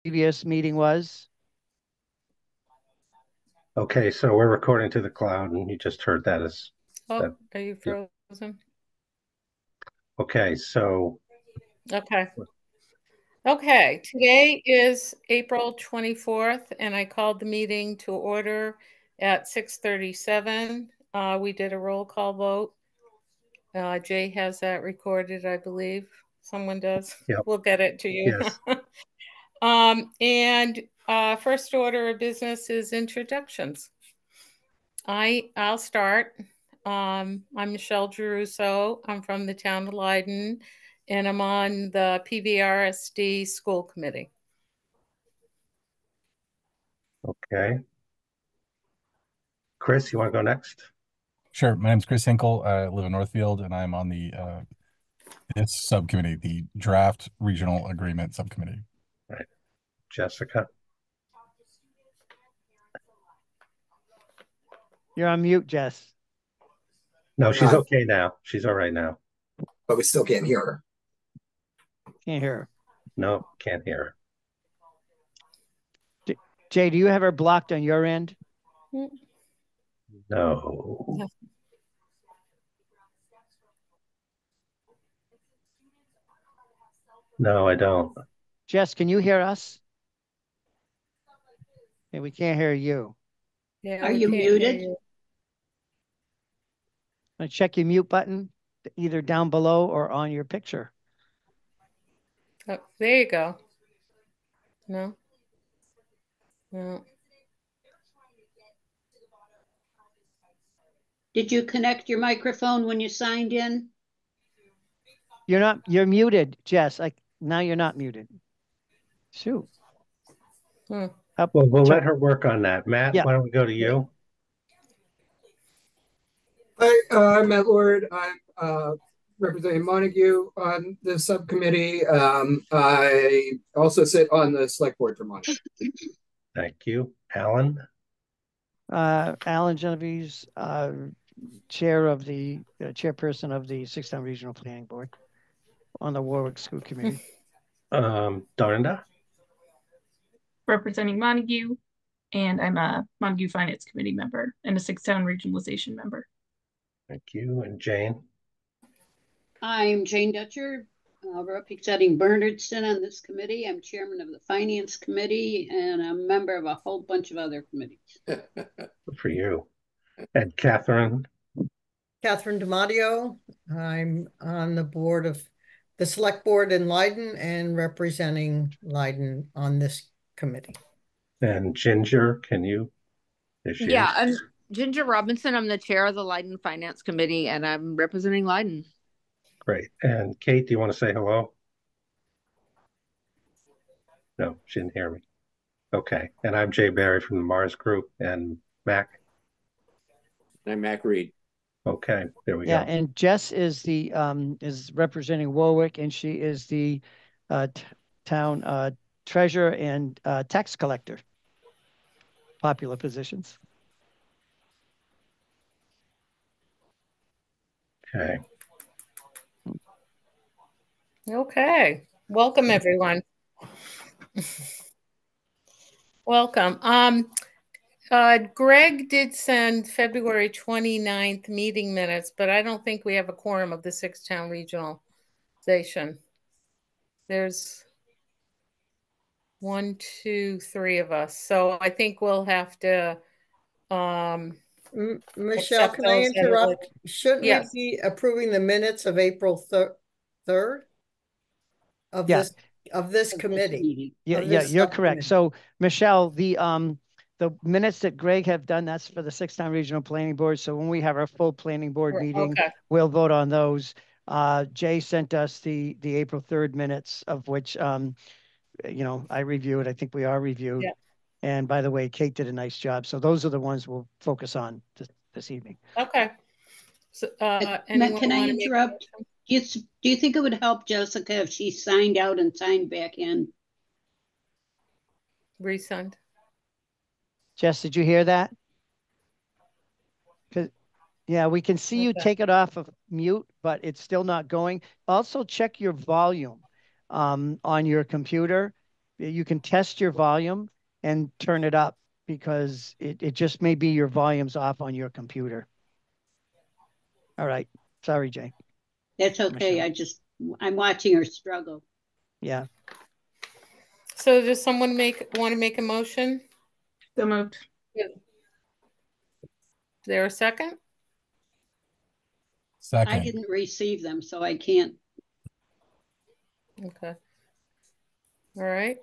previous meeting was. Okay, so we're recording to the cloud, and you just heard that as Oh, that. are you Yep. frozen? Okay, so Okay. Okay, today is April 24th, and I called the meeting to order at 6:37. We did a roll call vote. Jay has that recorded, I believe. Someone does. yep, We'll get it to you. yes, And first order of business is introductions. I'll start. I'm Michelle Giarrusso. I'm from the town of Leiden, and I'm on the PVRSD school committee. okay. Chris, you want to go next? Sure. My name's Chris Hinkle. I live in Northfield, and I'm on the this subcommittee, the Draft Regional Agreement Subcommittee. Right, Jessica. You're on mute, Jess. No, she's okay now. She's all right now. But we still can't hear her. Can't hear her. No, can't hear Jay, do you have her blocked on your end? her. No. No, I don't. Jess, can you hear us? Okay, we can't hear you. Yeah, Are we you can't hear muted? you. Check your mute button, either down below or on your picture. Oh, there you go. No. No. Did you connect your microphone when you signed in? You're muted, Jess. Now you're not muted. Shoot. Hmm. Well, we'll let her work on that. Matt, Yeah. why don't we go to you? Hi, I'm Matt Lord. I'm representing Montague on the subcommittee. I also sit on the select board for Montague. Thank you. Alan? Alan Genovese, chairperson of the Sixtown Regional Planning Board on the Warwick School Committee. Dorinda? Representing Montague, and I'm a Montague Finance Committee member and a Sixtown Regionalization member. Thank you. And Jane? I'm Jane Dutcher, representing Bernardston on this committee. I'm chairman of the Finance Committee and a member of a whole bunch of other committees. Good for you. And Catherine? Catherine DiMatteo. I'm on the board of the select board in Leiden and representing Leiden on this committee. And Ginger, can you? Yeah, I'm Ginger Robinson. I'm the chair of the Leiden Finance Committee, and I'm representing Leiden. Great. And Kate, do you want to say hello? No, she didn't hear me. Okay. And I'm Jay Barry from the Mars Group. And Mac? I'm Mac Reed. Okay, there we Yeah, go. and Jess is the is representing Warwick, and she is the town treasurer and tax collector. Popular positions. Okay. Okay. Welcome, everyone. Welcome. Greg did send February 29th meeting minutes, but I don't think we have a quorum of the Sixtown Regionalization. There's 1, 2, 3 of us. So I think we'll have to Michelle, can I interrupt? Shouldn't we be approving the minutes of April 3rd of this committee? Yeah, you're correct. So Michelle, the minutes that Greg have done, that's for the Sixtown Regional Planning Board. So when we have our full planning board meeting, we'll vote on those. Jay sent us the April 3rd minutes, of which I reviewed. I think we are reviewed. Yeah. And by the way, Kate did a nice job. So those are the ones we'll focus on this evening. Okay. So, can I interrupt? Do you think it would help Jessica if she signed out and signed back in? Resend. Jess, did you hear that? Yeah, we can see you take it off of mute, but it's still not going. Also check your volume on your computer. you can test your volume and turn it up, because it just may be your volume's off on your computer. All right. Sorry, Jay. That's okay. Michelle. I'm watching her struggle. Yeah. So does someone want to make a motion? So moved. Is there a second? I Second. didn't receive them, so I can't. Okay. All right.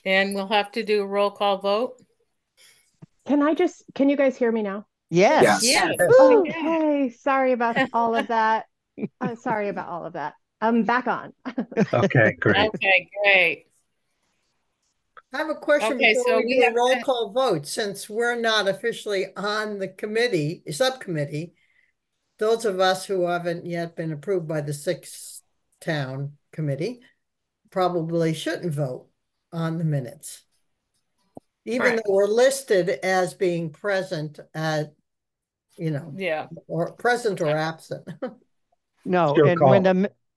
And we'll have to do a roll call vote. Can you guys hear me now? Yes. Yes. Okay. Sorry about all of that. Sorry about all of that. I'm back on. Okay, great. Okay, great. I have a question Okay, before so we we do a have roll to- call vote. Since we're not officially on the subcommittee, those of us who haven't yet been approved by the 6th town committee probably shouldn't vote on the minutes. Even Right. though we're listed as being present at, Yeah. or present or absent. No, Your and call.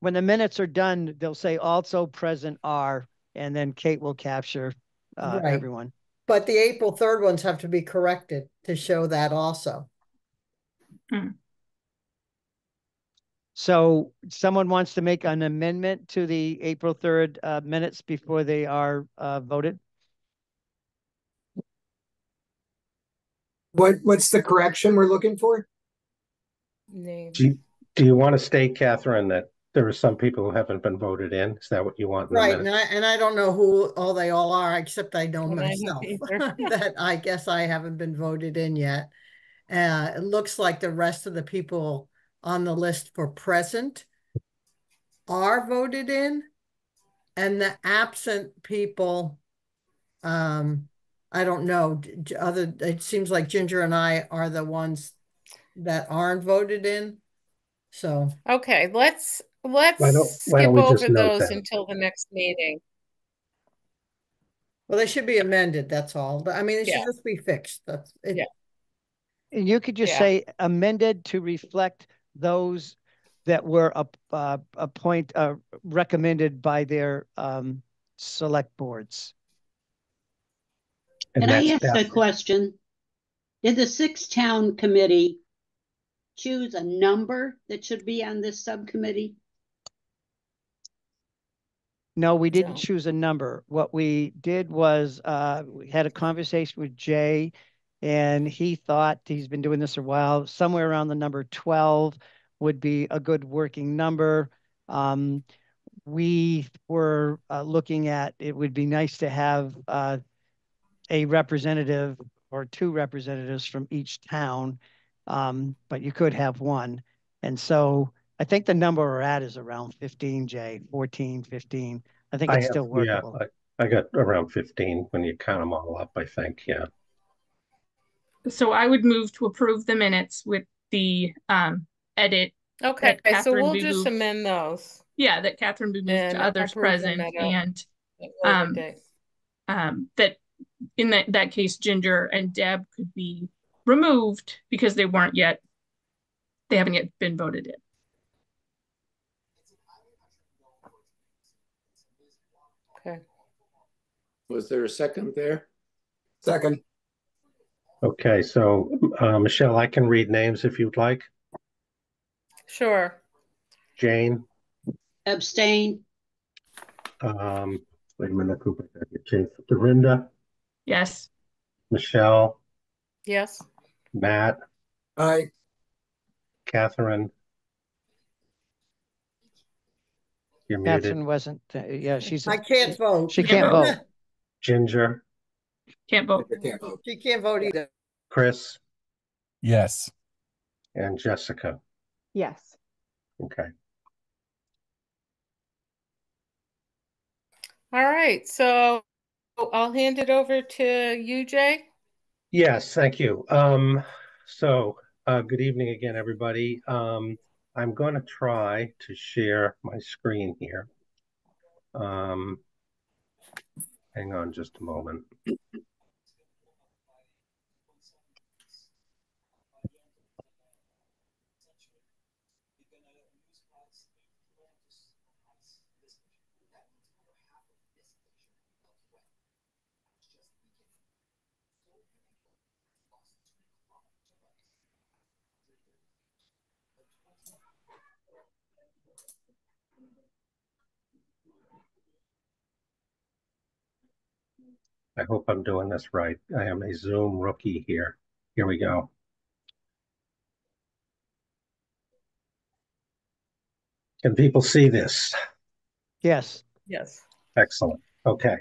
when the minutes are done, they'll say also present are, and then Kate will capture Right. everyone. But the April 3rd ones have to be corrected to show that also. So someone wants to make an amendment to the April 3rd minutes before they are voted? What's the correction we're looking for? Name. Do you want to state, Catherine, that there are some people who haven't been voted in? Is that what you want in Right, the minutes? and I don't know who they all are, except I know And I don't myself either. that I guess I haven't been voted in yet. It looks like the rest of the people on the list for present are voted in, and the absent people, I don't know. It seems like Ginger and I are the ones that aren't voted in. So Okay, let's Why don't skip we just over note those that? until the next meeting. well, they should be amended. That's all. But I mean, it should Yeah. just be fixed. That's it. Yeah. And you could just Yeah. say amended to reflect those that were recommended by their select boards. Can I ask a question? Did the 6th town committee choose a number that should be on this subcommittee? No, we didn't No. choose a number. What we did was we had a conversation with Jay, and he thought, he's been doing this a while, somewhere around the number 12 would be a good working number. We were looking at, it would be nice to have a representative or two representatives from each town, but you could have one. And so I think the number we're at is around 15, Jay, 14, 15. I think it's still workable. Yeah, I got around 15 when you count them all up, I think, yeah. So I would move to approve the minutes with the edit. Okay, that so we'll Catherine just moved. amend those. Yeah, that Catherine be moved And to others approve them present, at a and later date. that in that case, Ginger and Deb could be removed because they haven't yet been voted in. Okay. Was there a second there? Second. Okay, so Michelle, I can read names if you'd like. Sure. Jane. Abstain. Wait a minute, Jane. Dorinda. Yes. Michelle. Yes. Matt. Aye. Catherine. You're Catherine muted. wasn't, yeah, I can't vote. She can't vote. Ginger. Can't vote. She can't vote either. Chris. Yes. And Jessica. Yes. Okay. All right, so I'll hand it over to you, Jay. Yes, thank you. Good evening again, everybody. I'm going to try to share my screen here. Hang on just a moment. I hope I'm doing this right. I am a Zoom rookie here. Here we go. Can people see this? Yes. Yes. Excellent. Okay.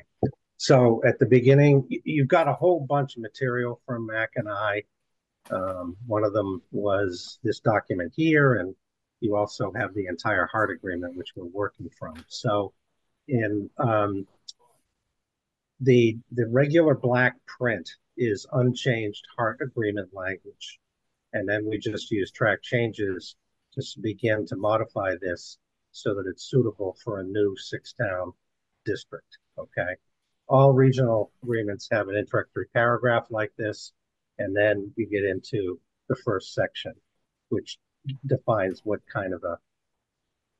So at the beginning, you've got a whole bunch of material from Mac and I. One of them was this document here, and you also have the entire HART agreement, which we're working from. So in the regular black print is unchanged HART agreement language. And then we just use track changes to begin to modify this so that it's suitable for a new 6-town district, okay? All regional agreements have an introductory paragraph like this, and then you get into the first section, which defines what kind of a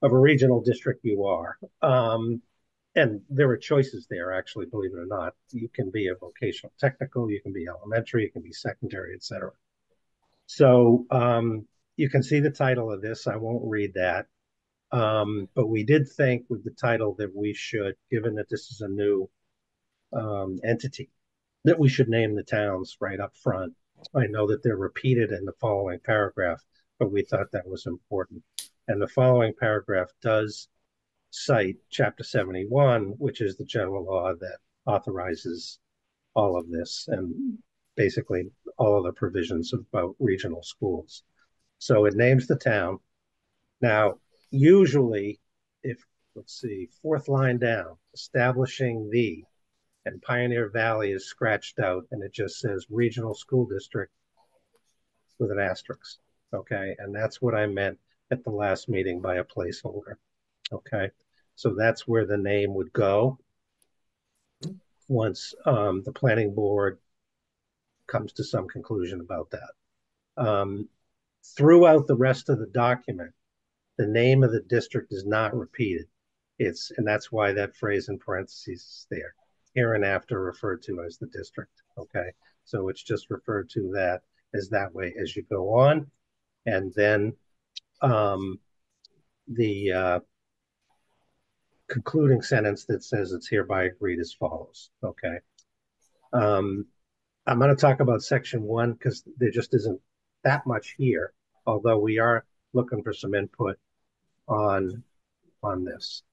regional district you are. And there are choices there, actually, believe it or not. You can be a vocational technical, you can be elementary, you can be secondary, et cetera. So you can see the title of this. I won't read that. But we did think with the title that we should, given that this is a new entity, that we should name the towns right up front. I know that they're repeated in the following paragraph, but we thought that was important. And the following paragraph does cite Chapter 71, which is the general law that authorizes all of this and basically all of the provisions about regional schools. So it names the town. Now, usually, if, let's see, fourth line down, establishing the, and Pioneer Valley is scratched out and it just says regional school district with an asterisk, okay? And that's what I meant at the last meeting by a placeholder, okay? So that's where the name would go once the planning board comes to some conclusion about that. Throughout the rest of the document, the name of the district is not repeated. And that's why that phrase in parentheses is there. Hereinafter referred to as the district, okay? So it's just referred to that as that way as you go on. And then the concluding sentence that says it's hereby agreed as follows, okay? I'm going to talk about section 1 because there just isn't that much here, although we are looking for some input on this.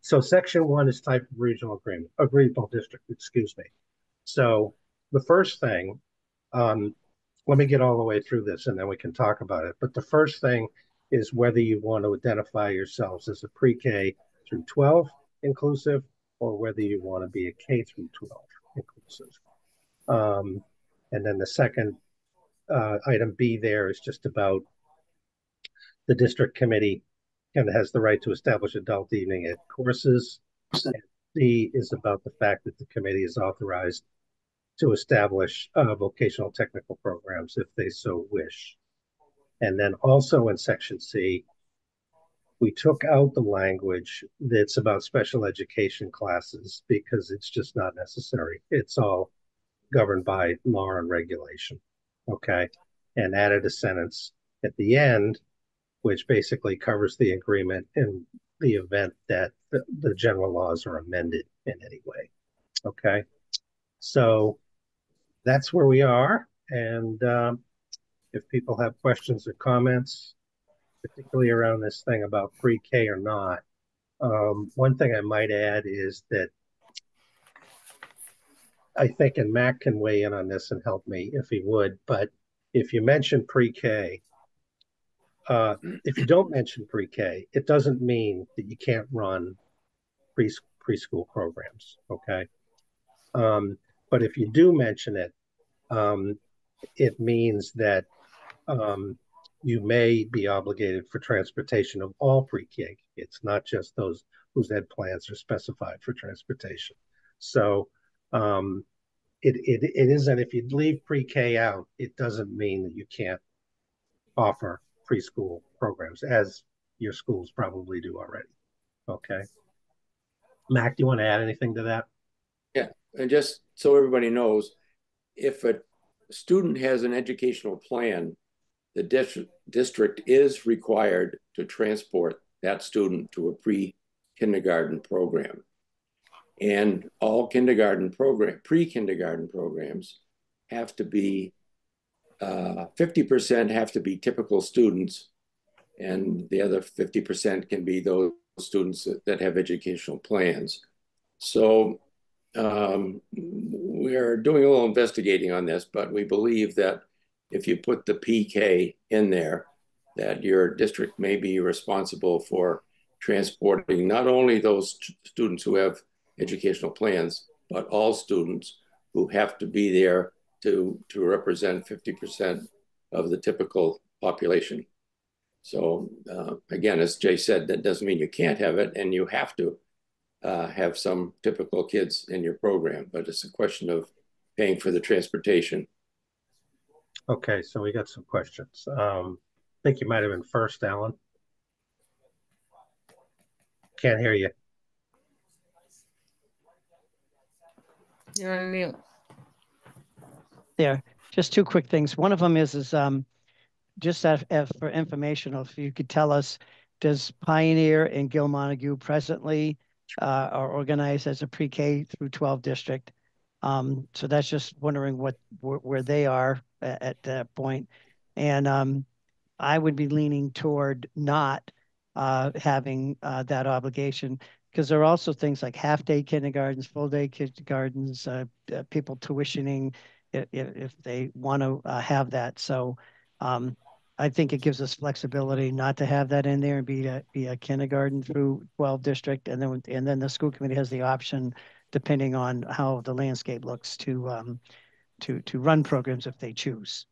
So section 1 is type of regional agreement, regional district, excuse me. So the first thing, let me get all the way through this and then we can talk about it. But the first thing is whether you want to identify yourselves as a pre-K through 12 inclusive or whether you want to be a K through 12 inclusive. And then the second item B there is just about the district committee and has the right to establish adult evening ed courses. And C is about the fact that the committee is authorized to establish vocational technical programs if they so wish. And then also in section C, we took out the language that's about special education classes because it's just not necessary. It's all governed by law and regulation, okay? And added a sentence at the end, which basically covers the agreement in the event that the general laws are amended in any way, okay? So that's where we are. And if people have questions or comments, particularly around this thing about pre-K or not, one thing I might add is that I think, and Mac can weigh in on this and help me if he would, but if you mention pre-K, if you don't mention pre-K, it doesn't mean that you can't run preschool programs, okay? But if you do mention it, it means that you may be obligated for transportation of all pre-K kids, not just those whose ed plans are specified for transportation. So it isn't, if you leave pre-K out, it doesn't mean that you can't offer preschool programs, as your schools probably do already. Okay. Mac, do you want to add anything to that? Yeah, and just so everybody knows, if a student has an educational plan, the district is required to transport that student to a pre-kindergarten program. And all kindergarten pre-kindergarten programs have to be 50% have to be typical students, and the other 50% can be those students that have educational plans. So we are doing a little investigating on this, but we believe that if you put the PK in there, that your district may be responsible for transporting not only those students who have educational plans, but all students who have to be there to represent 50% of the typical population. So again, as Jay said, that doesn't mean you can't have it, and you have to have some typical kids in your program, but it's a question of paying for the transportation. Okay, so we got some questions. I think you might have been first, Alan. Can't hear you. You're on mute. There, just two quick things. One of them is just for informational, if you could tell us, does Pioneer and Gil Montague presently are organized as a pre-K through 12 district? So that's just wondering where they are at that point. And I would be leaning toward not having that obligation, because there are also things like half-day kindergartens, full-day kindergartens, people tuitioning if they want to have that. So I think it gives us flexibility not to have that in there and be a kindergarten through 12 district, and then the school committee has the option, depending on how the landscape looks, to run programs if they choose.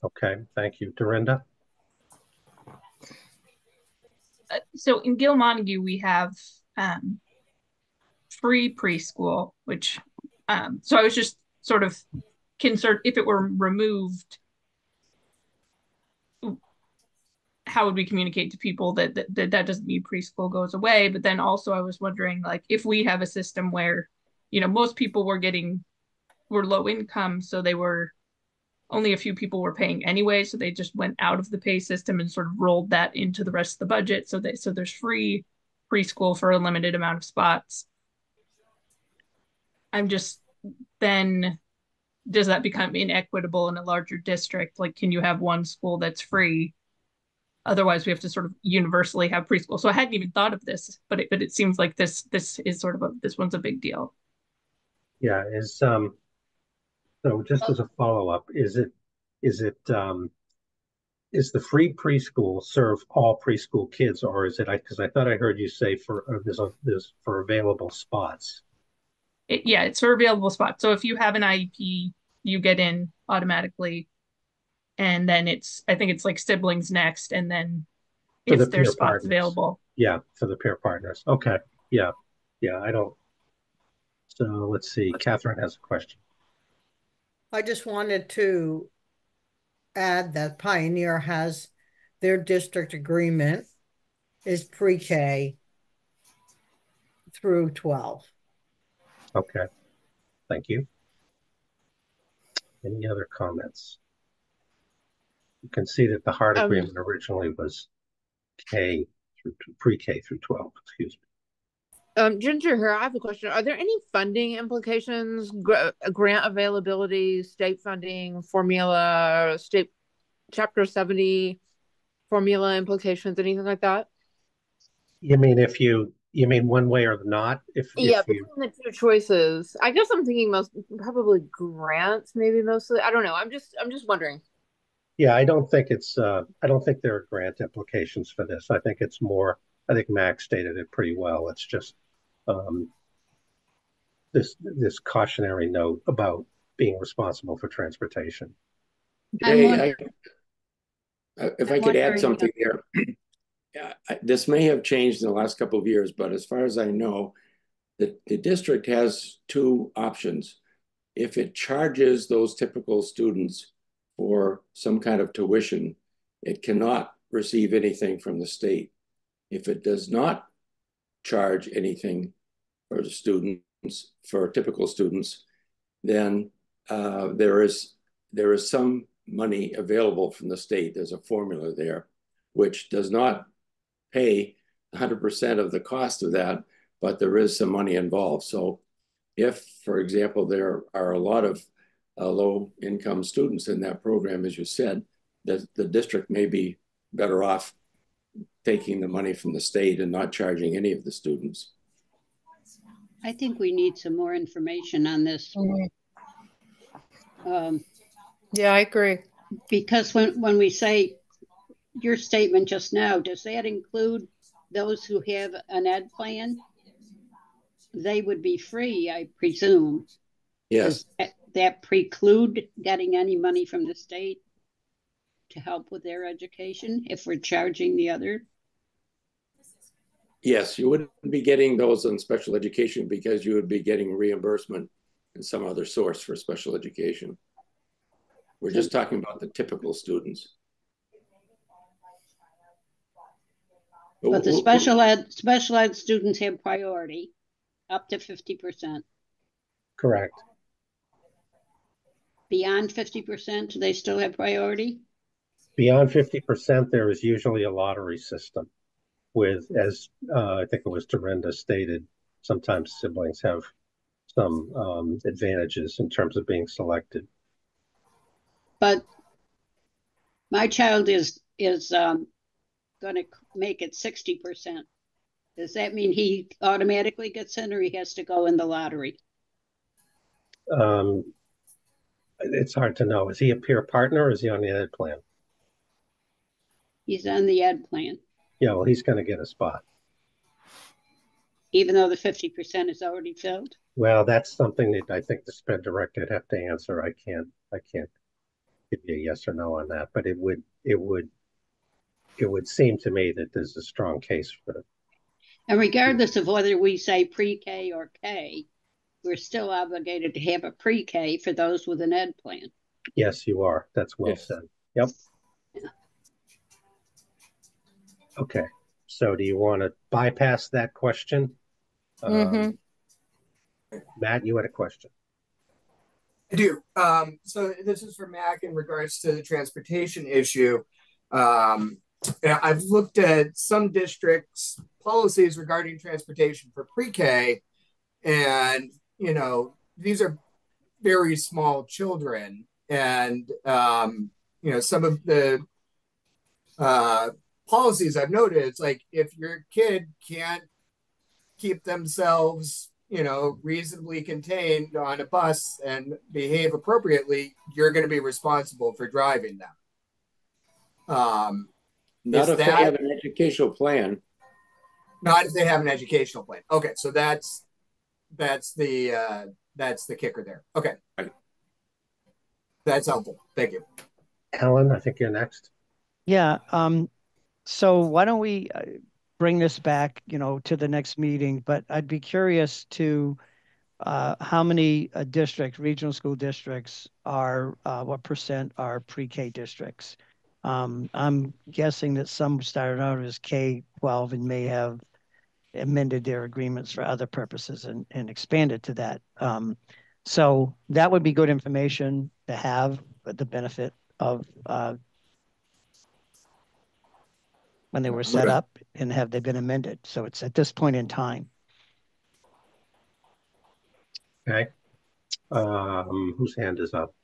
Okay, thank you, Dorinda. So in Gil Montague, we have free preschool, which so I was just sort of concerned if it were removed, how would we communicate to people that doesn't mean preschool goes away? But then also I was wondering, like, if we have a system where, you know, most people were low income, so they were only a few people were paying anyway, so they just went out of the pay system and sort of rolled that into the rest of the budget. So there's free preschool for a limited amount of spots. I'm just, then does that become inequitable in a larger district? Like, can you have one school that's free? Otherwise, we have to sort of universally have preschool. So I hadn't even thought of this, but it seems like this is sort of this one's a big deal. Yeah, so just as a follow-up, is the free preschool serve all preschool kids, or is it, because I thought I heard you say there's for available spots? Yeah, it's for available spots. So if you have an IEP, you get in automatically. And then I think it's like siblings next, and then if there's spots available. Yeah, for the peer partners. Okay. Yeah. I don't. So let's see. Catherine has a question. I just wanted to add that Pioneer has their district agreement is pre-K through 12. Okay. Thank you. Any other comments? You can see that the HART agreement originally was pre-K through 12, excuse me. Ginger here, I have a question. Are there any funding implications, grant availability, state funding, formula, state Chapter 70 formula implications, anything like that? You mean one way or not? Between the two choices, I guess I'm thinking probably grants, maybe mostly. I don't know. I'm just wondering. Yeah, I don't think there are grant implications for this. I think it's more, I think Max stated it pretty well. It's just this cautionary note about being responsible for transportation. Hey, if I could add something here. This may have changed in the last couple of years, but as far as I know, the district has two options. If it charges those typical students for some kind of tuition, it cannot receive anything from the state. If it does not charge anything for the students, for typical students, then there is some money available from the state. There's a formula there, which does not pay 100% of the cost of that, but there is some money involved. So if, for example, there are a lot of low-income students in that program, as you said, the district may be better off taking the money from the state and not charging any of the students. I think we need some more information on this. Yeah, I agree. Because when we say your statement just now, does that include those who have an ed plan? They would be free, I presume. Yes. Does that preclude getting any money from the state to help with their education if we're charging the other? Yes, you wouldn't be getting those on special education because you would be getting reimbursement in some other source for special education. We're just talking about the typical students. But the special ed students have priority up to 50%. Correct. Beyond 50%, do they still have priority? Beyond 50%, there is usually a lottery system with, as I think it was Dorinda stated, sometimes siblings have some advantages in terms of being selected. But my child is going to make it 60%. Does that mean he automatically gets in, or he has to go in the lottery? It's hard to know. Is he a peer partner or is he on the ed plan? He's on the ed plan. Yeah, well, he's going to get a spot. Even though the 50% is already filled? Well, that's something that I think the sped director would have to answer. I can't give you a yes or no on that, but it would seem to me that there's a strong case for it. And regardless of whether we say pre-K or K, we're still obligated to have a pre-K for those with an ed plan. Yes, you are. That's well said. Yep. Yeah. Okay. So do you want to bypass that question? Matt, you had a question. I do. So this is for Mac in regards to the transportation issue. I've looked at some districts' policies regarding transportation for pre-K, and these are very small children, and some of the policies I've noted, it's like if your kid can't keep themselves reasonably contained on a bus and behave appropriately, you're going to be responsible for driving them. Not if they have an educational plan. Not if they have an educational plan. Okay, so that's the kicker there. Okay, that's helpful. Thank you, Ellen. I think you're next. Yeah. So why don't we bring this back, to the next meeting? But I'd be curious to how many regional school districts are, what percent are pre-K districts? I'm guessing that some started out as K-12 and may have amended their agreements for other purposes and expanded to that. So that would be good information to have the benefit of when they were set up, and have they been amended. So it's at this point in time. Okay. Whose hand is up?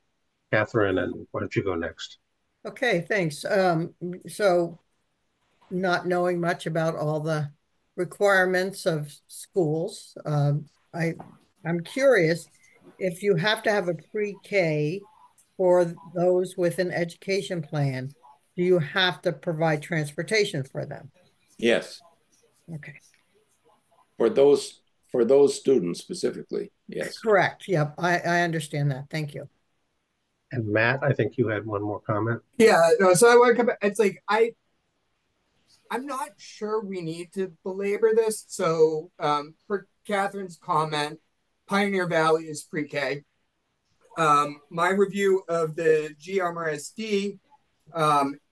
Catherine, and why don't you go next? Okay, thanks. So not knowing much about all the requirements of schools, I'm curious if you have to have a pre-K for those with an education plan, do you have to provide transportation for them? Yes. Okay. For those students specifically, yes. Correct. Yep, I understand that. Thank you. And Matt, I think you had one more comment. Yeah, no, so I want to come back. It's like I'm not sure we need to belabor this. So for Catherine's comment, Pioneer Valley is pre-K. My review of the GMRSD,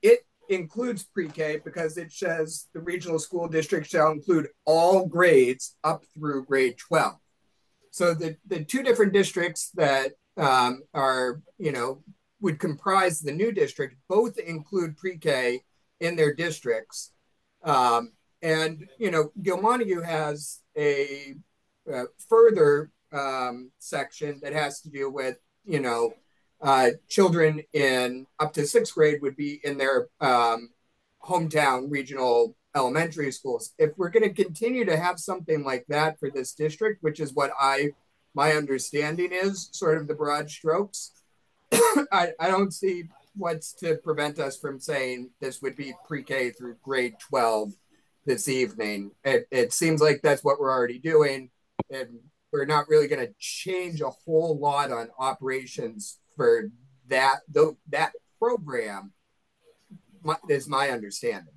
it includes pre-K because it says the regional school district shall include all grades up through grade 12. So the two different districts that are, would comprise the new district both include pre-K in their districts. And, Gilmontague has a further section that has to do with, you know, children in up to 6th grade would be in their hometown regional elementary schools. If we're going to continue to have something like that for this district, which is what my understanding is, sort of the broad strokes, I don't see what's to prevent us from saying this would be pre-K through grade 12 this evening. It seems like that's what we're already doing, and we're not really going to change a whole lot on operations for that program, is my understanding.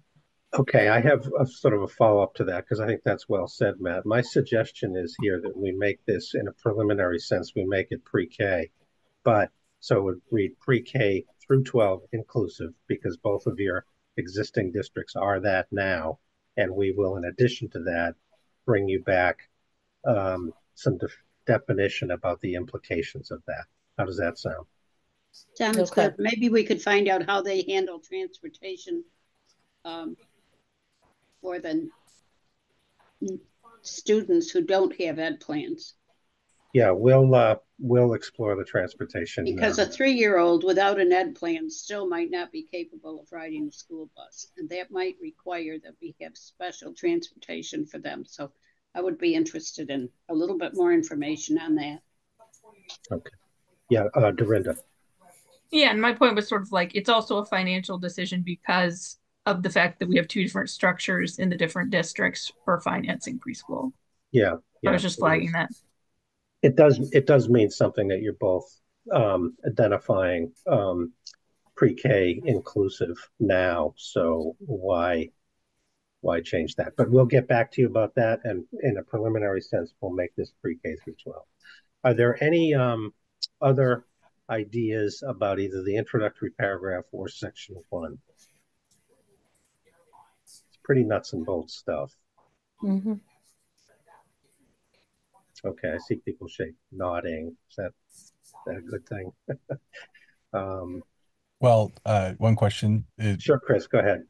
Okay, I have a sort of a follow-up to that because I think that's well said, Matt. My suggestion is here that we make this, in a preliminary sense, we make it pre-K, but so it would read pre-K through 12 inclusive, because both of your existing districts are that now, and we will, in addition to that, bring you back some definition about the implications of that. How does that sound? Sounds good. Maybe we could find out how they handle transportation for the students who don't have ed plans. Yeah, we'll explore the transportation. Because a 3-year-old without an ed plan still might not be capable of riding a school bus, and that might require that we have special transportation for them. So I would be interested in a little bit more information on that. Okay. Yeah, Dorinda. Yeah, and my point was sort of like, it's also a financial decision because of the fact that we have 2 different structures in the different districts for financing preschool. Yeah. I was just flagging that. It does mean something that you're both identifying pre-K inclusive now. So why change that? But we'll get back to you about that, and in a preliminary sense, we'll make this pre-K through 12. Are there any other ideas about either the introductory paragraph or section 1? It's pretty nuts and bolts stuff. Mm-hmm. Okay, I see people nodding. Is that a good thing? Well, one question. Sure, Chris, go ahead.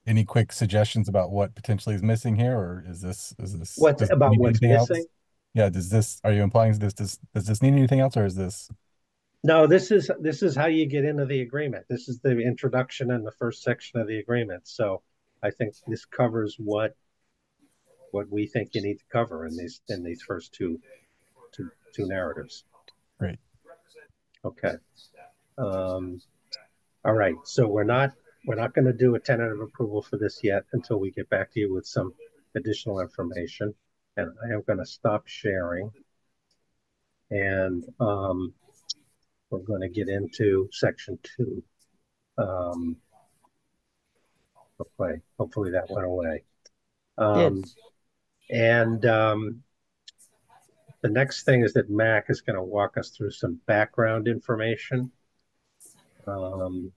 Any quick suggestions about what potentially is missing here, or is this what's missing? Else? Yeah, are you implying does this need anything else, or is this? No, this is how you get into the agreement. This is the introduction and the first section of the agreement. So I think this covers what we think you need to cover in these first two narratives. Great. Okay. All right. So we're not going to do a tentative approval for this yet until we get back to you with some additional information. And I am going to stop sharing. And we're going to get into section 2. Okay. Hopefully that went away. And the next thing is that Mac is going to walk us through some background information. So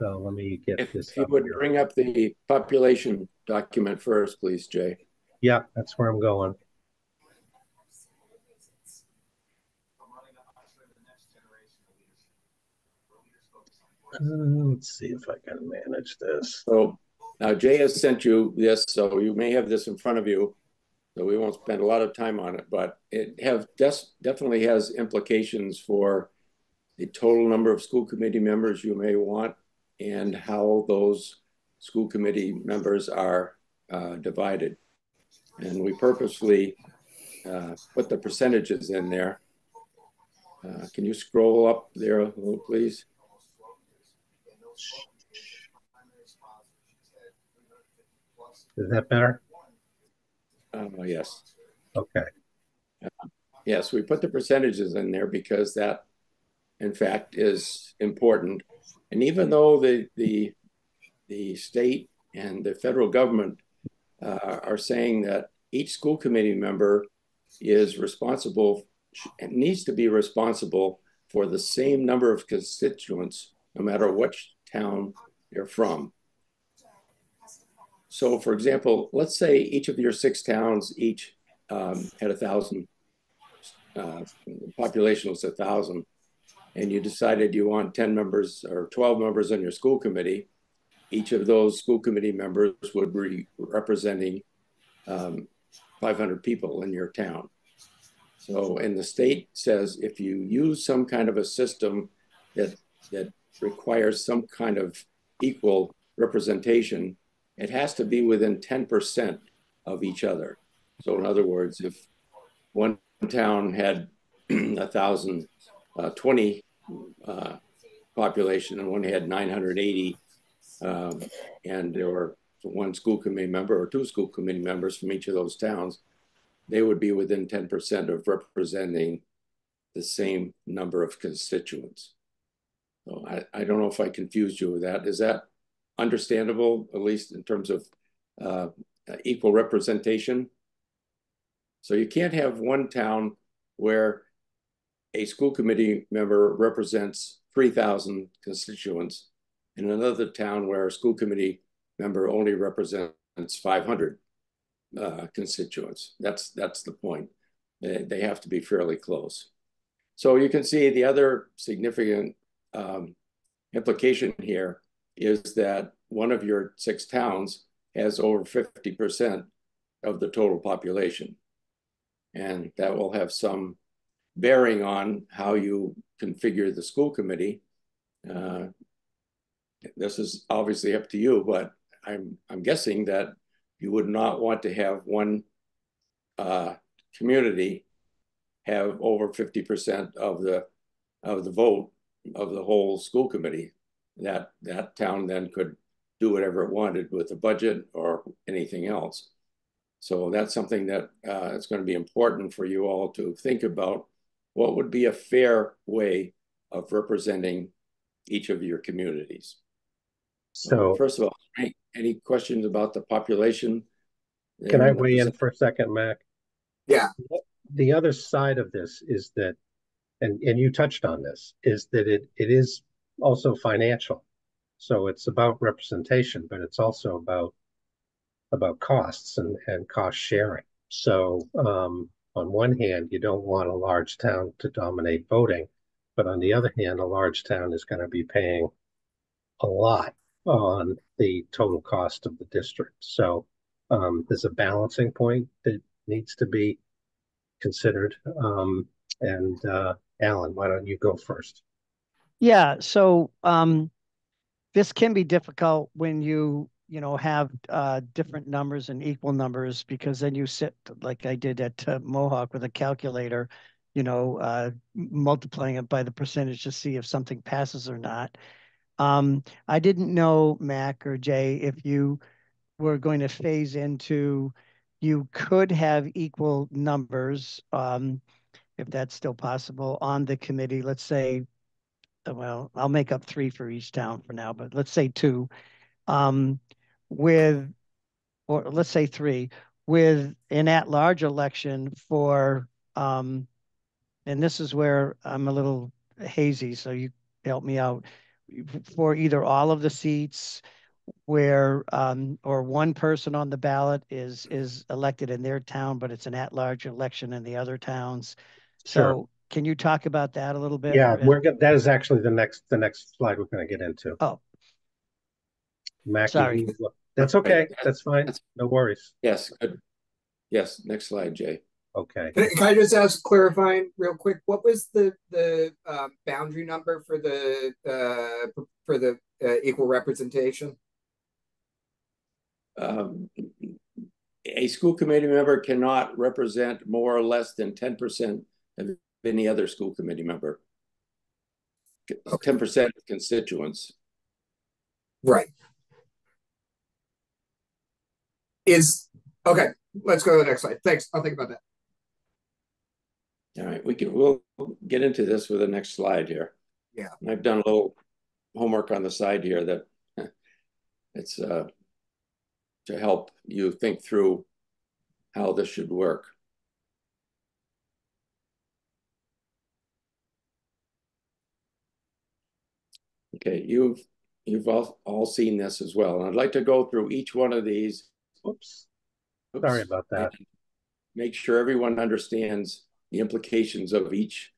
let me get this. If you would bring up the population document first, please, Jay. Yeah, that's where I'm going. Let's see if I can manage this. So now Jay has sent you this, so you may have this in front of you. So we won't spend a lot of time on it, but it definitely has implications for the total number of school committee members you may want and how those school committee members are divided. And we purposely put the percentages in there. Can you scroll up there a little, please? Is that better? Yes. Okay. Yes, we put the percentages in there because that, in fact, is important. And even though the state and the federal government are saying that each school committee member is responsible and needs to be responsible for the same number of constituents, no matter which town they're from. So, for example, let's say each of your 6 towns each had 1,000, population was 1,000, and you decided you want 10 members or 12 members on your school committee. Each of those school committee members would be representing 500 people in your town. So, and the state says if you use some kind of a system that requires some kind of equal representation, it has to be within 10% of each other. So in other words, if one town had 1,020 population and one had 980, and there were one school committee member or two school committee members from each of those towns, they would be within 10% of representing the same number of constituents. So I don't know if I confused you with that. Is that understandable, at least in terms of equal representation? So you can't have one town where a school committee member represents 3,000 constituents and another town where a school committee member only represents 500 constituents. That's the point. They have to be fairly close. So you can see the other significant implication here is that one of your 6 towns has over 50% of the total population. And that will have some bearing on how you configure the school committee. This is obviously up to you, but I'm guessing that you would not want to have one community have over 50% of the vote of the whole school committee. That town then could do whatever it wanted with the budget or anything else. So that's something that it's going to be important for you all to think about. What would be a fair way of representing each of your communities? So first of all, any questions about the population? Can I weigh in for a second, Mac? Yeah. The other side of this is that, and you touched on this, is that it is also financial. So it's about representation, but it's also about costs and cost sharing. So on one hand, you don't want a large town to dominate voting, but on the other hand, a large town is going to be paying a lot on the total cost of the district. So there's a balancing point that needs to be considered. And Alan, why don't you go first? Yeah, so this can be difficult when you have different numbers and equal numbers, because then you sit like I did at Mohawk with a calculator, multiplying it by the percentage to see if something passes or not. I didn't know, Mac or Jay, if you were going to phase into, you could have equal numbers, if that's still possible, on the committee. Let's say, well, I'll make up 3 for each town for now, but let's say 2, or let's say 3, with an at-large election for, and this is where I'm a little hazy, so you help me out, for either all of the seats where, or one person on the ballot is elected in their town, but it's an at-large election in the other towns. So Sure. Can you talk about that a little bit? Yeah, that is actually the next slide we're going to get into. Oh, Mac, sorry. That's okay. That's fine. No worries. Yes, good. Yes, next slide, Jay. Okay. Can I just ask, clarifying real quick, what was the boundary number for the equal representation? A school committee member cannot represent more or less than 10% of any other school committee member. 10% of constituents. Right. Okay. Let's go to the next slide. Thanks. I'll think about that. All right, we'll get into this with the next slide here. Yeah. I've done a little homework on the side here that it's to help you think through how this should work. Okay, you've all seen this as well, and I'd like to go through each one of these. Oops. Sorry about that. Make sure everyone understands the implications of each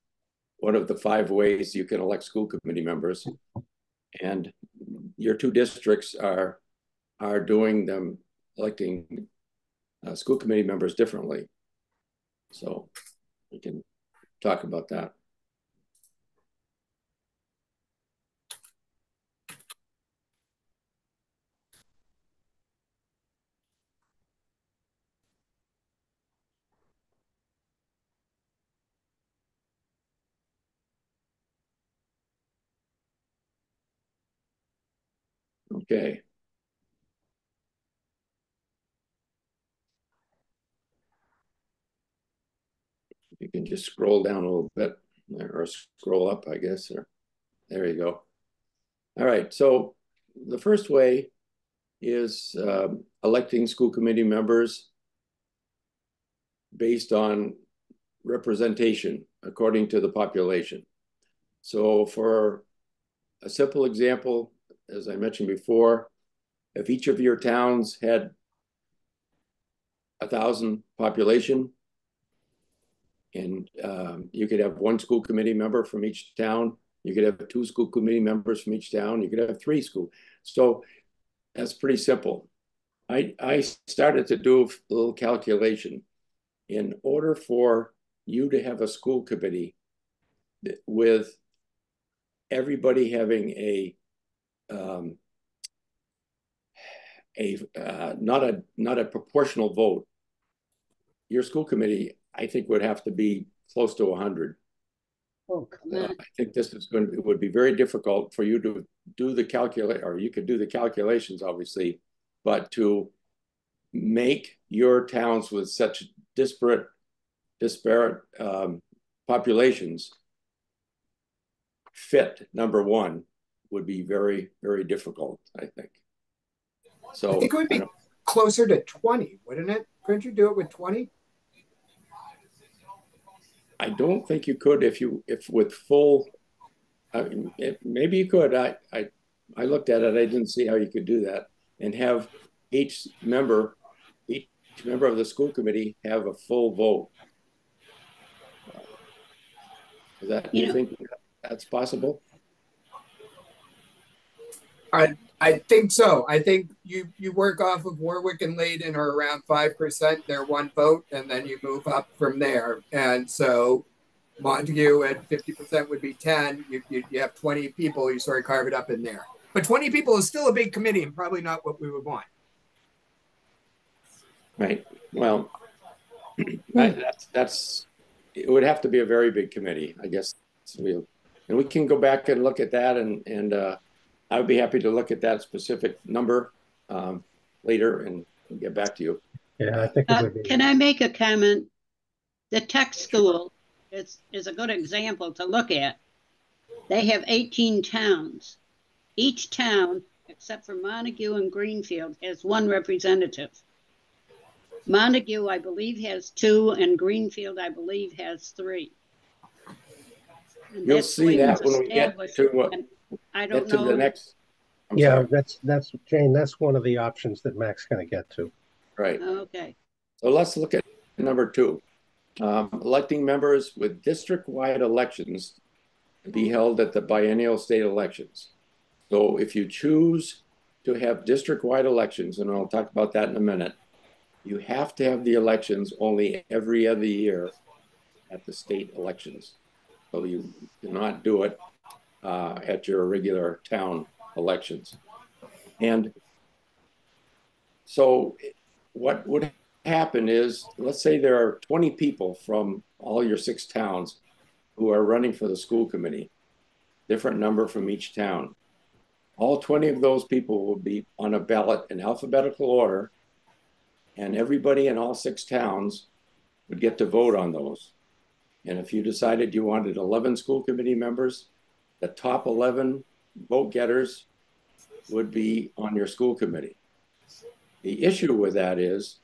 one of the 5 ways you can elect school committee members. And your 2 districts are doing them, electing school committee members differently. So we can talk about that. Okay. You can just scroll down a little bit or scroll up, I guess, or there you go. All right, so the first way is electing school committee members based on representation according to the population. So for a simple example, as I mentioned before, if each of your towns had 1,000 population, and you could have one school committee member from each town, you could have 2 school committee members from each town, you could have 3 school. So that's pretty simple. I started to do a little calculation. In order for you to have a school committee with everybody having not a proportional vote, your school committee, I think, would have to be close to 100. Oh, come on. I think it would be very difficult for you to do the or you could do the calculations, obviously, but to make your towns with such disparate populations fit, number one, would be very, very difficult, I think. So I think it would be closer to 20, wouldn't it? Couldn't you do it with 20? I don't think you could if with full. I mean, maybe you could. I looked at it. I didn't see how you could do that and have each member of the school committee have a full vote. Do you think that's possible? I think so. I think you work off of Warwick and Leyden are around 5%, they're 1 vote, and then you move up from there. And so Montague at 50% would be 10. You have 20 people, you sort of carve it up in there. But 20 people is still a big committee and probably not what we would want. Right. Well, that's it would have to be a very big committee, I guess. And we can go back and look at that, and I would be happy to look at that specific number later and get back to you. Yeah, I think it would be. Can I make a comment? The tech school is a good example to look at. They have 18 towns. Each town, except for Montague and Greenfield, has 1 representative. Montague, I believe, has 2, and Greenfield, I believe, has 3. And you'll see that when we get to I don't know. The next. Yeah, that's Jane. That's one of the options that Mac's going to get to. Right. Okay. So let's look at number 2. Electing members with district-wide elections to be held at the biennial state elections. So if you choose to have district-wide elections, and I'll talk about that in a minute, you have to have the elections only every other year at the state elections. So you cannot do it at your regular town elections. And so what would happen is, let's say there are 20 people from all your 6 towns who are running for the school committee, different number from each town. All 20 of those people will be on a ballot in alphabetical order, and everybody in all 6 towns would get to vote on those. And if you decided you wanted 11 school committee members, the top 11 vote getters would be on your school committee. The issue with that is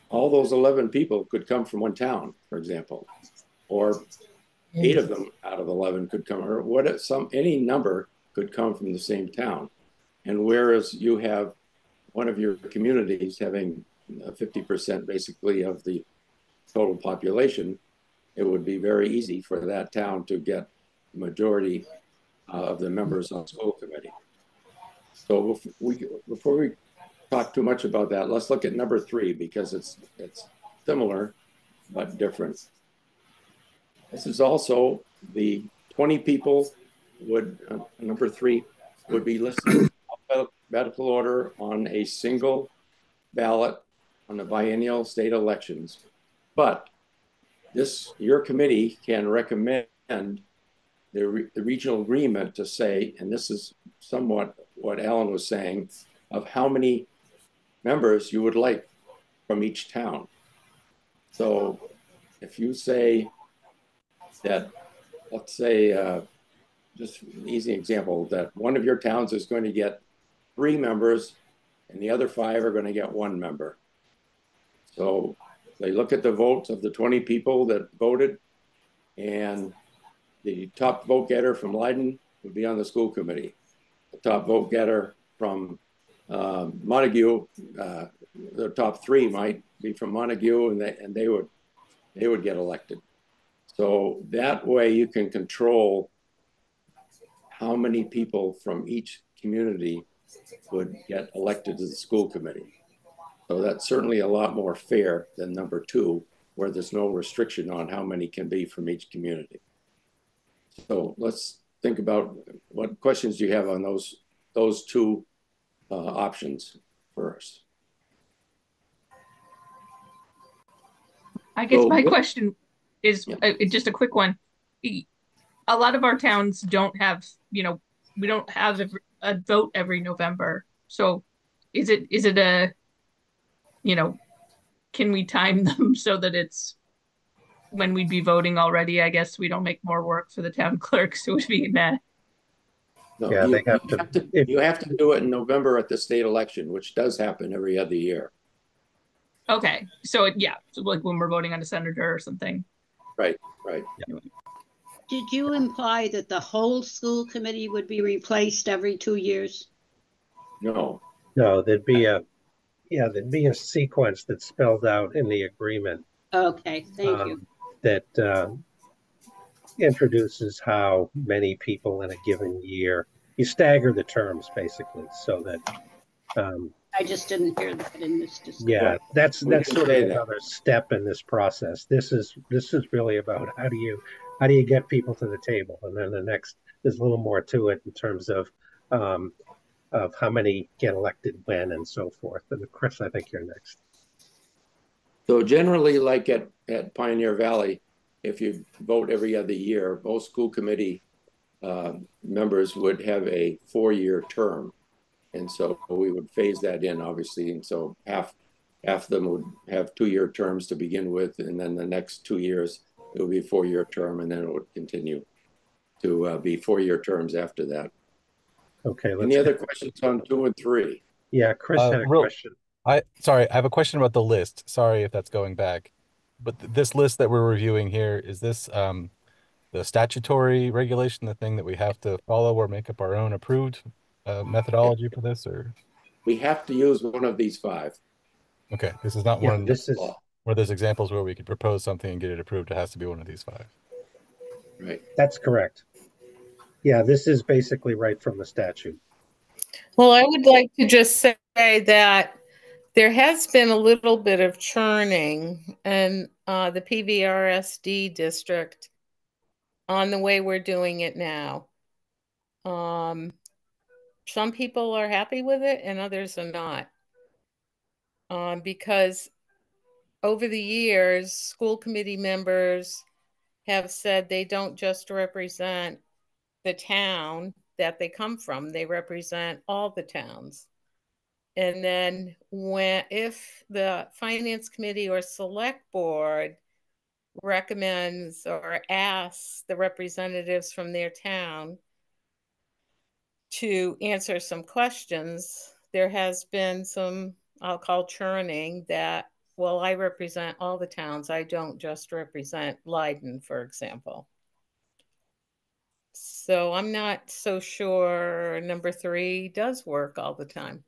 all those 11 people could come from 1 town, for example, or 8 of them out of 11 could come, or any number could come from the same town. And whereas you have one of your communities having 50% basically of the total population, it would be very easy for that town to get the majority of the members on the school committee. So before we talk too much about that, let's look at number 3, because it's similar but different. This is also the 20 people would, number 3, would be listed in alphabetical order on a single ballot on the biennial state elections. But your committee can recommend the regional agreement to say, and this is somewhat what Alan was saying, of how many members you would like from each town. So if you say that, let's say, just an easy example, that one of your towns is going to get 3 members and the other 5 are going to get 1 member. So they look at the votes of the 20 people that voted, and the top vote getter from Leiden would be on the school committee. The top vote getter from Montague, the top 3 might be from Montague, and they would get elected. So that way you can control how many people from each community would get elected to the school committee. So that's certainly a lot more fair than number 2, where there's no restriction on how many can be from each community. So let's think about what questions do you have on those 2 options first. I guess my question is just a quick one. A lot of our towns don't have, we don't have a vote every November. So is it a, can we time them so that it's when we'd be voting already? I guess we don't make more work for the town clerks who would be mad. No, yeah, you have to do it in November at the state election, which does happen every other year. Okay, so so like when we're voting on a senator or something. Right. Yeah. Did you imply that the whole school committee would be replaced every 2 years? No, there'd be a sequence that's spelled out in the agreement. Okay, thank you. That introduces how many people in a given year. You stagger the terms basically, so that I just didn't hear that in this discussion. Yeah, that's sort of another step in this process. This is really about how do you get people to the table, and then the next, there's a little more to it in terms of how many get elected when and so forth. And Chris, I think you're next. So generally, like at Pioneer Valley, if you vote every other year, most school committee members would have a 4-year term. And so we would phase that in, obviously. And so half of them would have 2-year terms to begin with. And then the next 2 years, it would be a 4-year term. And then it would continue to be 4-year terms after that. Okay. Any other questions on 2 and 3? Yeah, Chris had a question. Sorry, I have a question about the list. Sorry if that's going back. But this list that we're reviewing here, is this the statutory regulation, the thing that we have to follow or make up our own approved methodology for this, or we have to use one of these 5? Okay, this is not one. This is where there's examples where we could propose something and get it approved. It has to be one of these 5. Right. That's correct. Yeah, this is basically right from the statute. Well, I would like to just say that there has been a little bit of churning in the PVRSD district on the way we're doing it now. Some people are happy with it and others are not. Because over the years, school committee members have said they don't just represent the town that they come from, they represent all the towns. And then if the finance committee or select board recommends or asks the representatives from their town to answer some questions, there has been some, I'll call churning, that, well, I represent all the towns. I don't just represent Leiden, for example. So I'm not so sure number 3 does work all the time.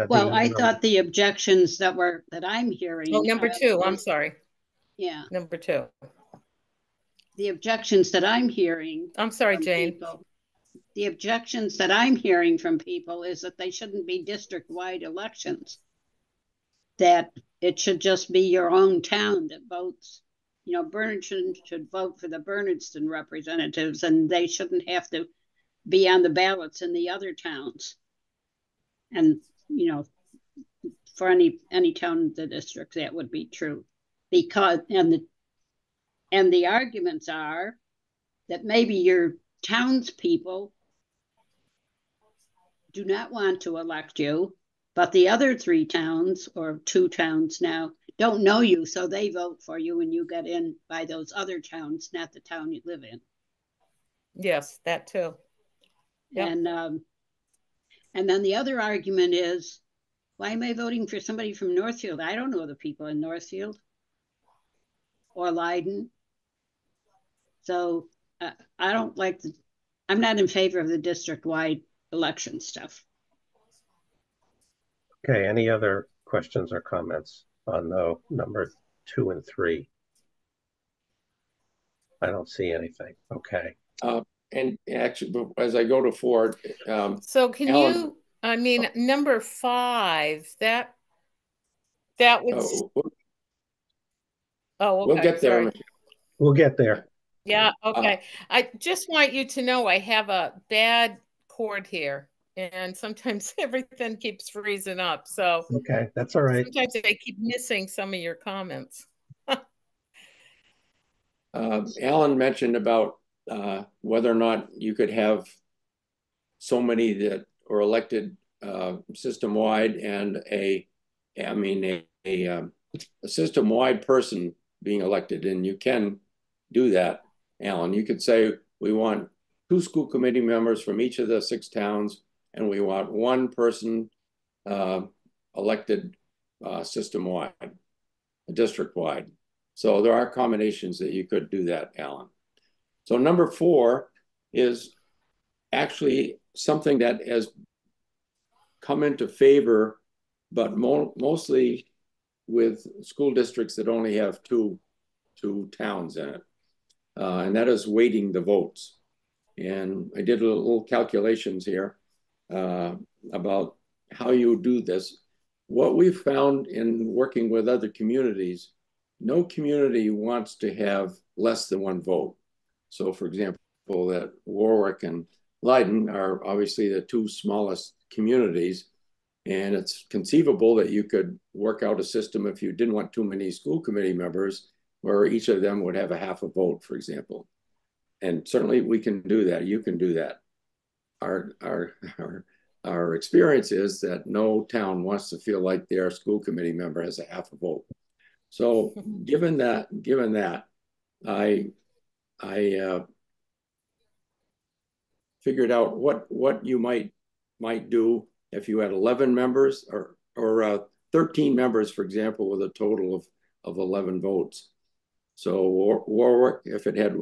Well, I thought the objections that I'm hearing. Oh, number 2, I'm sorry. Yeah. Number 2. The objections that I'm hearing. I'm sorry, Jane. The objections that I'm hearing from people is that they shouldn't be district-wide elections. That it should just be your own town that votes you know, Bernardston should vote for the Bernardston representatives, and they shouldn't have to be on the ballots in the other towns. And, you know, for any town in the district, that would be true. Because, and the arguments are that maybe your townspeople do not want to elect you, but the other 3 towns, or 2 towns now, don't know you, so they vote for you and you get in by those other towns, not the town you live in. Yes, that too. Yep. And then the other argument is, why am I voting for somebody from Northfield? I don't know the people in Northfield or Leiden. So I don't like I'm not in favor of the district-wide election stuff. Okay, any other questions or comments on the number 2 and 3? I don't see anything. Okay. And actually, as I go to 4, so can Alan, you? I mean, number 5. That was. Oh, okay. We'll get there. Sorry. We'll get there. Yeah. Okay. I just want you to know I have a bad cord here, and sometimes everything keeps freezing up. So okay, that's all right. Sometimes I keep missing some of your comments. Alan mentioned about whether or not you could have so many that are elected system-wide, and a system-wide person being elected, and you can do that, Alan. You could say we want 2 school committee members from each of the 6 towns, and we want 1 person elected system-wide, district-wide. So there are combinations that you could do that, Alan. So number 4 is actually something that has come into favor, but mostly with school districts that only have two towns in it. And that is weighting the votes. And I did a little calculations here about how you do this. What we've found in working with other communities, no community wants to have less than 1 vote. So for example, that Warwick and Leiden are obviously the 2 smallest communities. And it's conceivable that you could work out a system if you didn't want too many school committee members, where each of them would have a half a vote, for example. And certainly we can do that. You can do that. Our experience is that no town wants to feel like their school committee member has a half a vote. So given that, I figured out what you might do if you had 11 members or 13 members, for example, with a total of 11 votes. So Warwick, if it had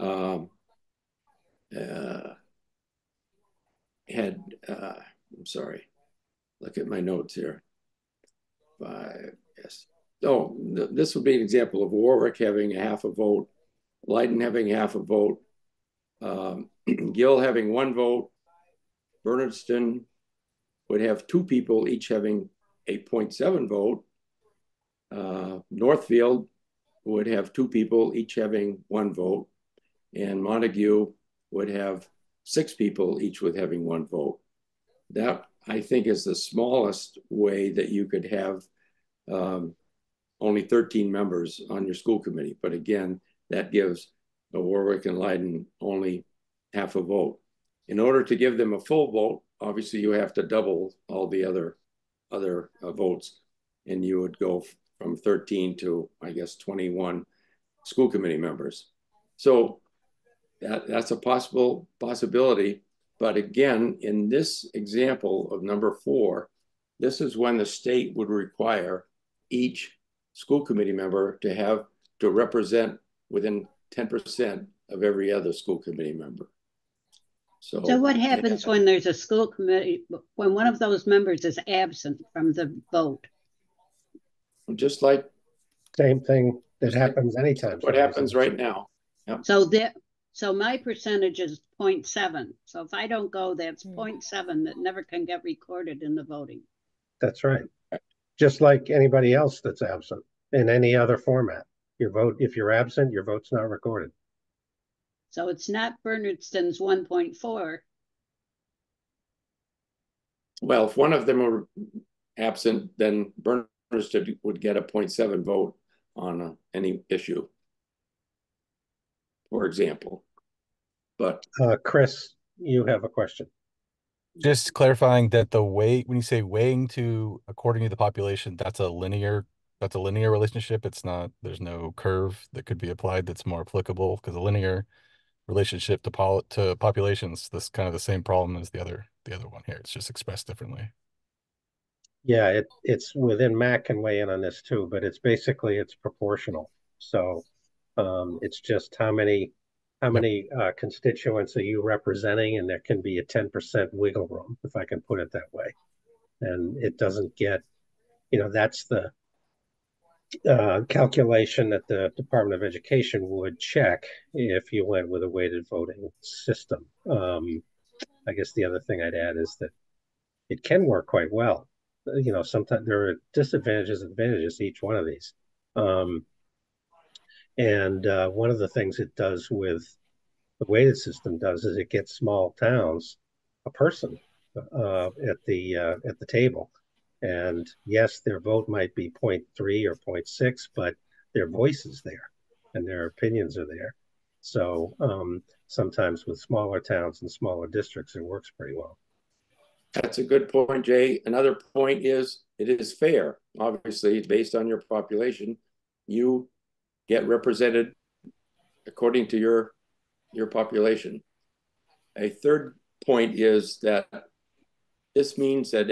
I'm sorry, look at my notes here. 5, yes. So this would be an example of Warwick having a half a vote, Leiden having half a vote, Gill having 1 vote, Bernardston would have 2 people each having a 0.7 vote. Northfield would have 2 people each having 1 vote, and Montague would have 6 people each with having 1 vote. That, I think, is the smallest way that you could have only 13 members on your school committee. But again, that gives Warwick and Leiden only half a vote. In order to give them a full vote, obviously you have to double all the other votes, and you would go from 13 to, I guess, 21 school committee members. So that's a possibility. But again, in this example of number 4, this is when the state would require each school committee member to represent within 10% of every other school committee member. So what happens when there's a school committee, when one of those members is absent from the vote? Just like same thing that happens anytime. What happens right now. Yep. So my percentage is 0.7. So if I don't go, that's 0.7 that never can get recorded in the voting. That's right. Just like anybody else that's absent in any other format. Your vote, if you're absent, your vote's not recorded. So it's not Bernardson's 1.4. Well, if one of them were absent, then Bernardston would get a 0.7 vote on any issue, for example. But Chris, you have a question. Just clarifying that the way, when you say weighing to according to the population, that's a linear relationship. It's not, there's no curve that could be applied that's more applicable, because a linear relationship to populations, this kind of the same problem as the other one here. It's just expressed differently. Yeah, it's within Mac can weigh in on this too, but it's basically it's proportional. So it's just how many constituents are you representing, and there can be a 10% wiggle room, if I can put it that way. And it doesn't get, that's the calculation that the Department of Education would check if you went with a weighted voting system. I guess the other thing I'd add is that it can work quite well. Sometimes there are disadvantages and advantages to each one of these. And one of the things it does with the weighted system does is it gets small towns a person at the table. And yes, their vote might be 0.3 or 0.6, but their voice is there and their opinions are there. So sometimes with smaller towns and smaller districts, it works pretty well. That's a good point, Jay. Another point is it is fair. Obviously, based on your population, you get represented according to your population. A third point is that this means that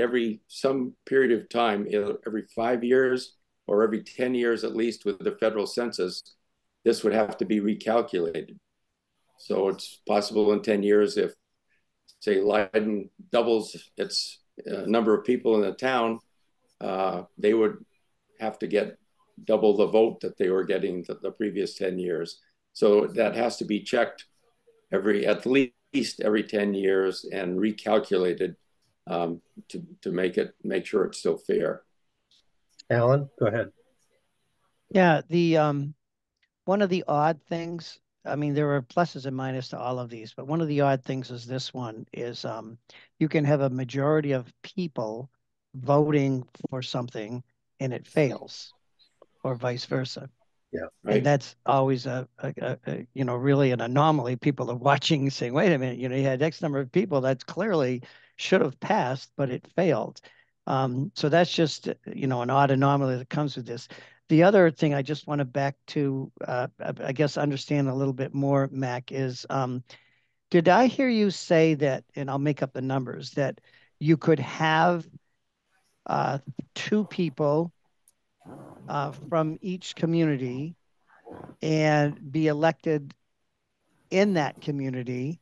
some period of time, every 5 years or every 10 years at least with the federal census, this would have to be recalculated. So it's possible in 10 years if, say, Leiden doubles its number of people in the town, they would have to get double the vote that they were getting the previous 10 years. So that has to be checked at least every 10 years and recalculated to make sure it's still fair. Alan, go ahead. Yeah, the one of the odd things, I mean, there are pluses and minuses to all of these, but one of the odd things is this one is you can have a majority of people voting for something and it fails, or vice versa. Yeah, right. And that's always a really an anomaly. People are watching saying, wait a minute, you had X number of people that's clearly should have passed, but it failed. So that's just, an odd anomaly that comes with this. The other thing I just want to back to, I guess, understand a little bit more, Mac, is did I hear you say that, and I'll make up the numbers, that you could have 2 people from each community and be elected in that community,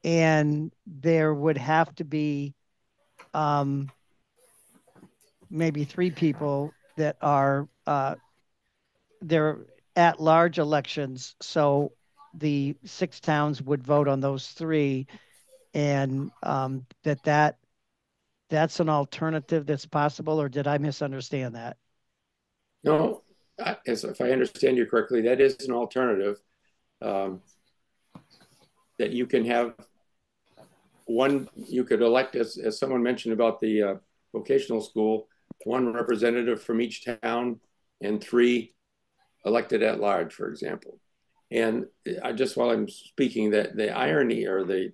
and there would have to be maybe 3 people that are they're at large elections, so the 6 towns would vote on those 3, and that's an alternative that's possible, or did I misunderstand that? No, if I understand you correctly, that is an alternative, that you can have one, you could elect, as someone mentioned about the vocational school, 1 representative from each town and 3 elected at large, for example. And I just, while I'm speaking, that the irony or the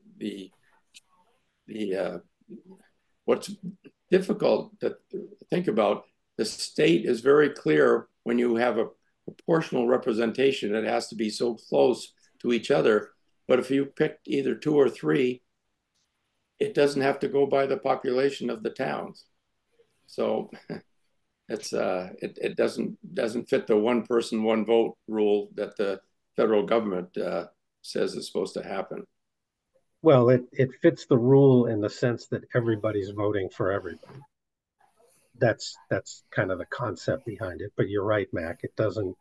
what's difficult to think about, the state is very clear when you have a proportional representation, it has to be so close to each other. But if you pick either 2 or 3, it doesn't have to go by the population of the towns. So it's it doesn't fit the 1 person, 1 vote rule that the federal government says is supposed to happen. Well, it fits the rule in the sense that everybody's voting for everybody. That's kind of the concept behind it. But you're right, Mac. It doesn't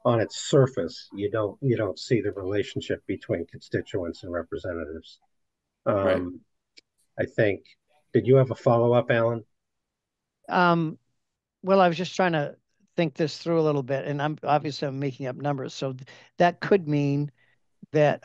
on its surface, you don't see the relationship between constituents and representatives. Right. I think. Did you have a follow-up, Alan? Well, I was just trying to think this through a little bit, and I'm making up numbers. So that could mean that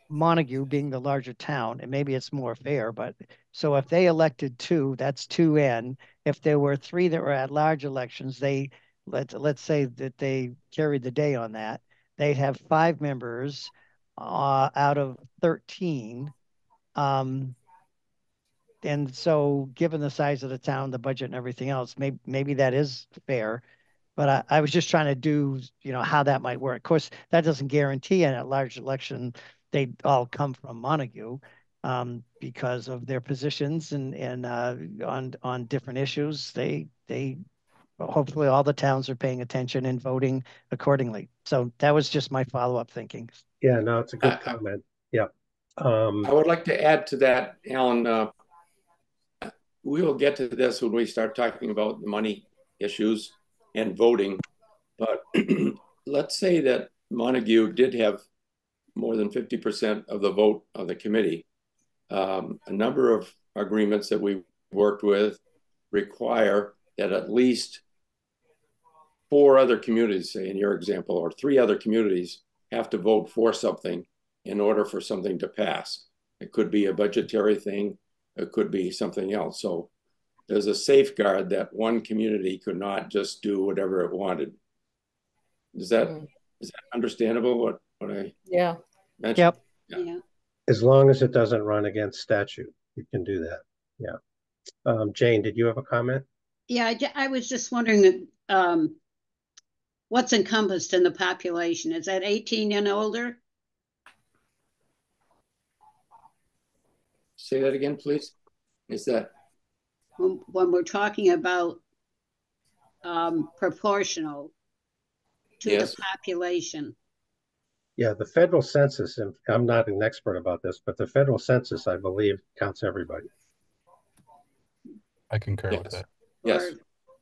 Montague being the larger town, and maybe it's more fair, but so if they elected 2, that's 2N. If there were 3 that were at large elections, let's say that they carried the day on that, they'd have 5 members out of 13. And so given the size of the town, the budget and everything else, maybe that is fair. But I was just trying to do, how that might work. Of course, that doesn't guarantee in a large election they all come from Montague, because of their positions and on different issues. They hopefully all the towns are paying attention and voting accordingly. So that was just my follow-up thinking. Yeah, no, it's a good comment. Yeah. I would like to add to that, Alan. We will get to this when we start talking about the money issues and voting. But let's say that Montague did have more than 50% of the vote of the committee. A number of agreements that we worked with require that at least 4 other communities, say in your example, or 3 other communities have to vote for something in order for something to pass. It could be a budgetary thing. It could be something else. So there's a safeguard that one community could not just do whatever it wanted. Is that understandable? What I mentioned? Yep. Yeah. As long as it doesn't run against statute, you can do that. Yeah. Jane, did you have a comment? Yeah, I was just wondering what's encompassed in the population. Is that 18 and older? Say that again, please. Is that when we're talking about proportional to the population? Yeah, the federal census, and I'm not an expert about this, but the federal census, I believe, counts everybody. I concur with that. Yes.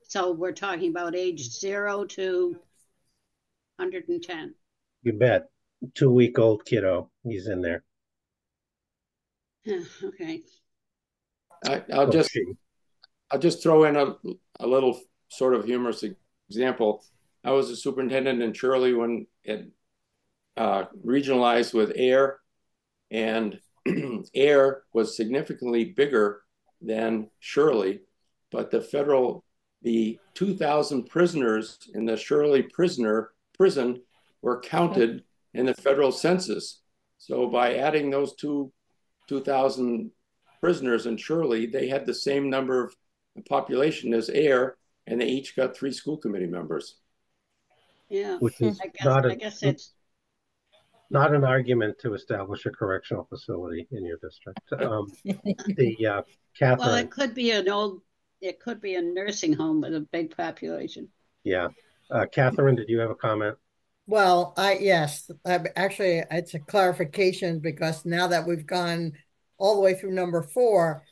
So we're talking about age 0 to 110. You bet. 2-week-old kiddo, he's in there. Okay. I'll just throw in a little sort of humorous example. I was a superintendent in Shirley when it regionalized with Air, and Air was significantly bigger than Shirley, but the 2,000 prisoners in the Shirley prison were counted in the federal census. So by adding those 2,000 prisoners in Shirley, they had the same number of population as Air, and they each got 3 school committee members. Yeah, which is I guess it's not an argument to establish a correctional facility in your district. Catherine. Well, it could be a nursing home with a big population. Yeah. Catherine, did you have a comment? Well, yes, actually, it's a clarification, because now that we've gone all the way through number 4,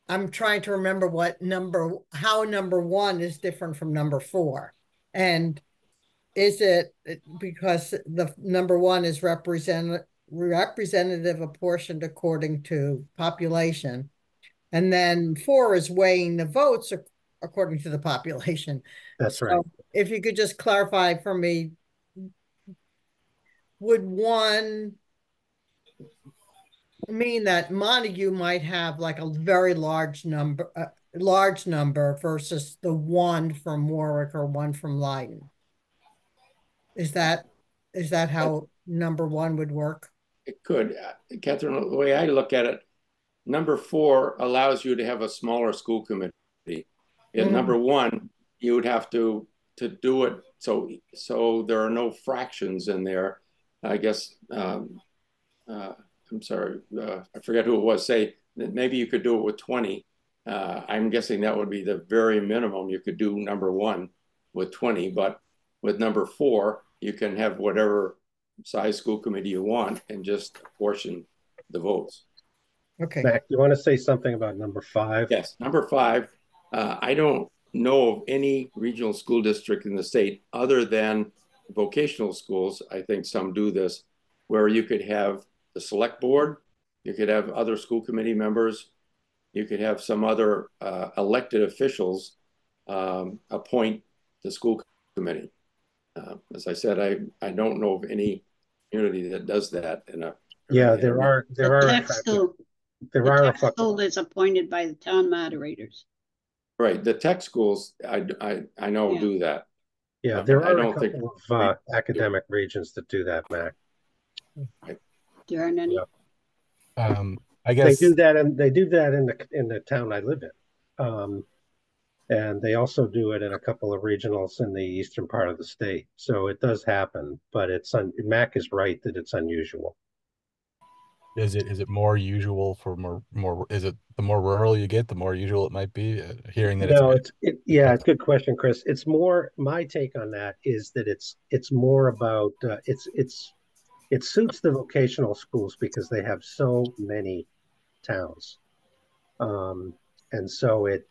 I'm trying to remember how number 1 is different from number 4. And is it because the number 1 is representative apportioned according to population, and then 4 is weighing the votes according to the population? That's right. If you could just clarify for me, would 1 mean that Montague might have like a very large number versus the 1 from Warwick or 1 from Leiden? Is that how number 1 would work? It could. Catherine, the way I look at it, number 4 allows you to have a smaller school committee. In number 1, you would have to do it so there are no fractions in there. I guess I'm sorry, I forget who it was. Say that maybe you could do it with 20. I'm guessing that would be the very minimum. You could do number 1 with 20, but with number 4, you can have whatever size school committee you want and just apportion the votes. Okay. Mac, you want to say something about number 5? Yes, number 5. I don't know of any regional school district in the state other than vocational schools. I think some do this, where you could have the select board, you could have other school committee members, you could have some other elected officials appoint the school committee. As I said, I don't know of any community that does that in a. Yeah, there are Tech school is appointed by the town moderators. Right, the tech schools, I know do that. Yeah, there are a couple of academic regions that do that, Mac. There aren't any. Yeah. I guess they do that, and they do that in the town I live in, and they also do it in a couple of regionals in the eastern part of the state. So it does happen, but Mac is right that it's unusual. Is it more usual for more? Is it the more rural you get, the more usual it might be? Hearing that No, yeah, good question, Chris. It's more, my take on that is that it's more about it suits the vocational schools because they have so many towns, and so it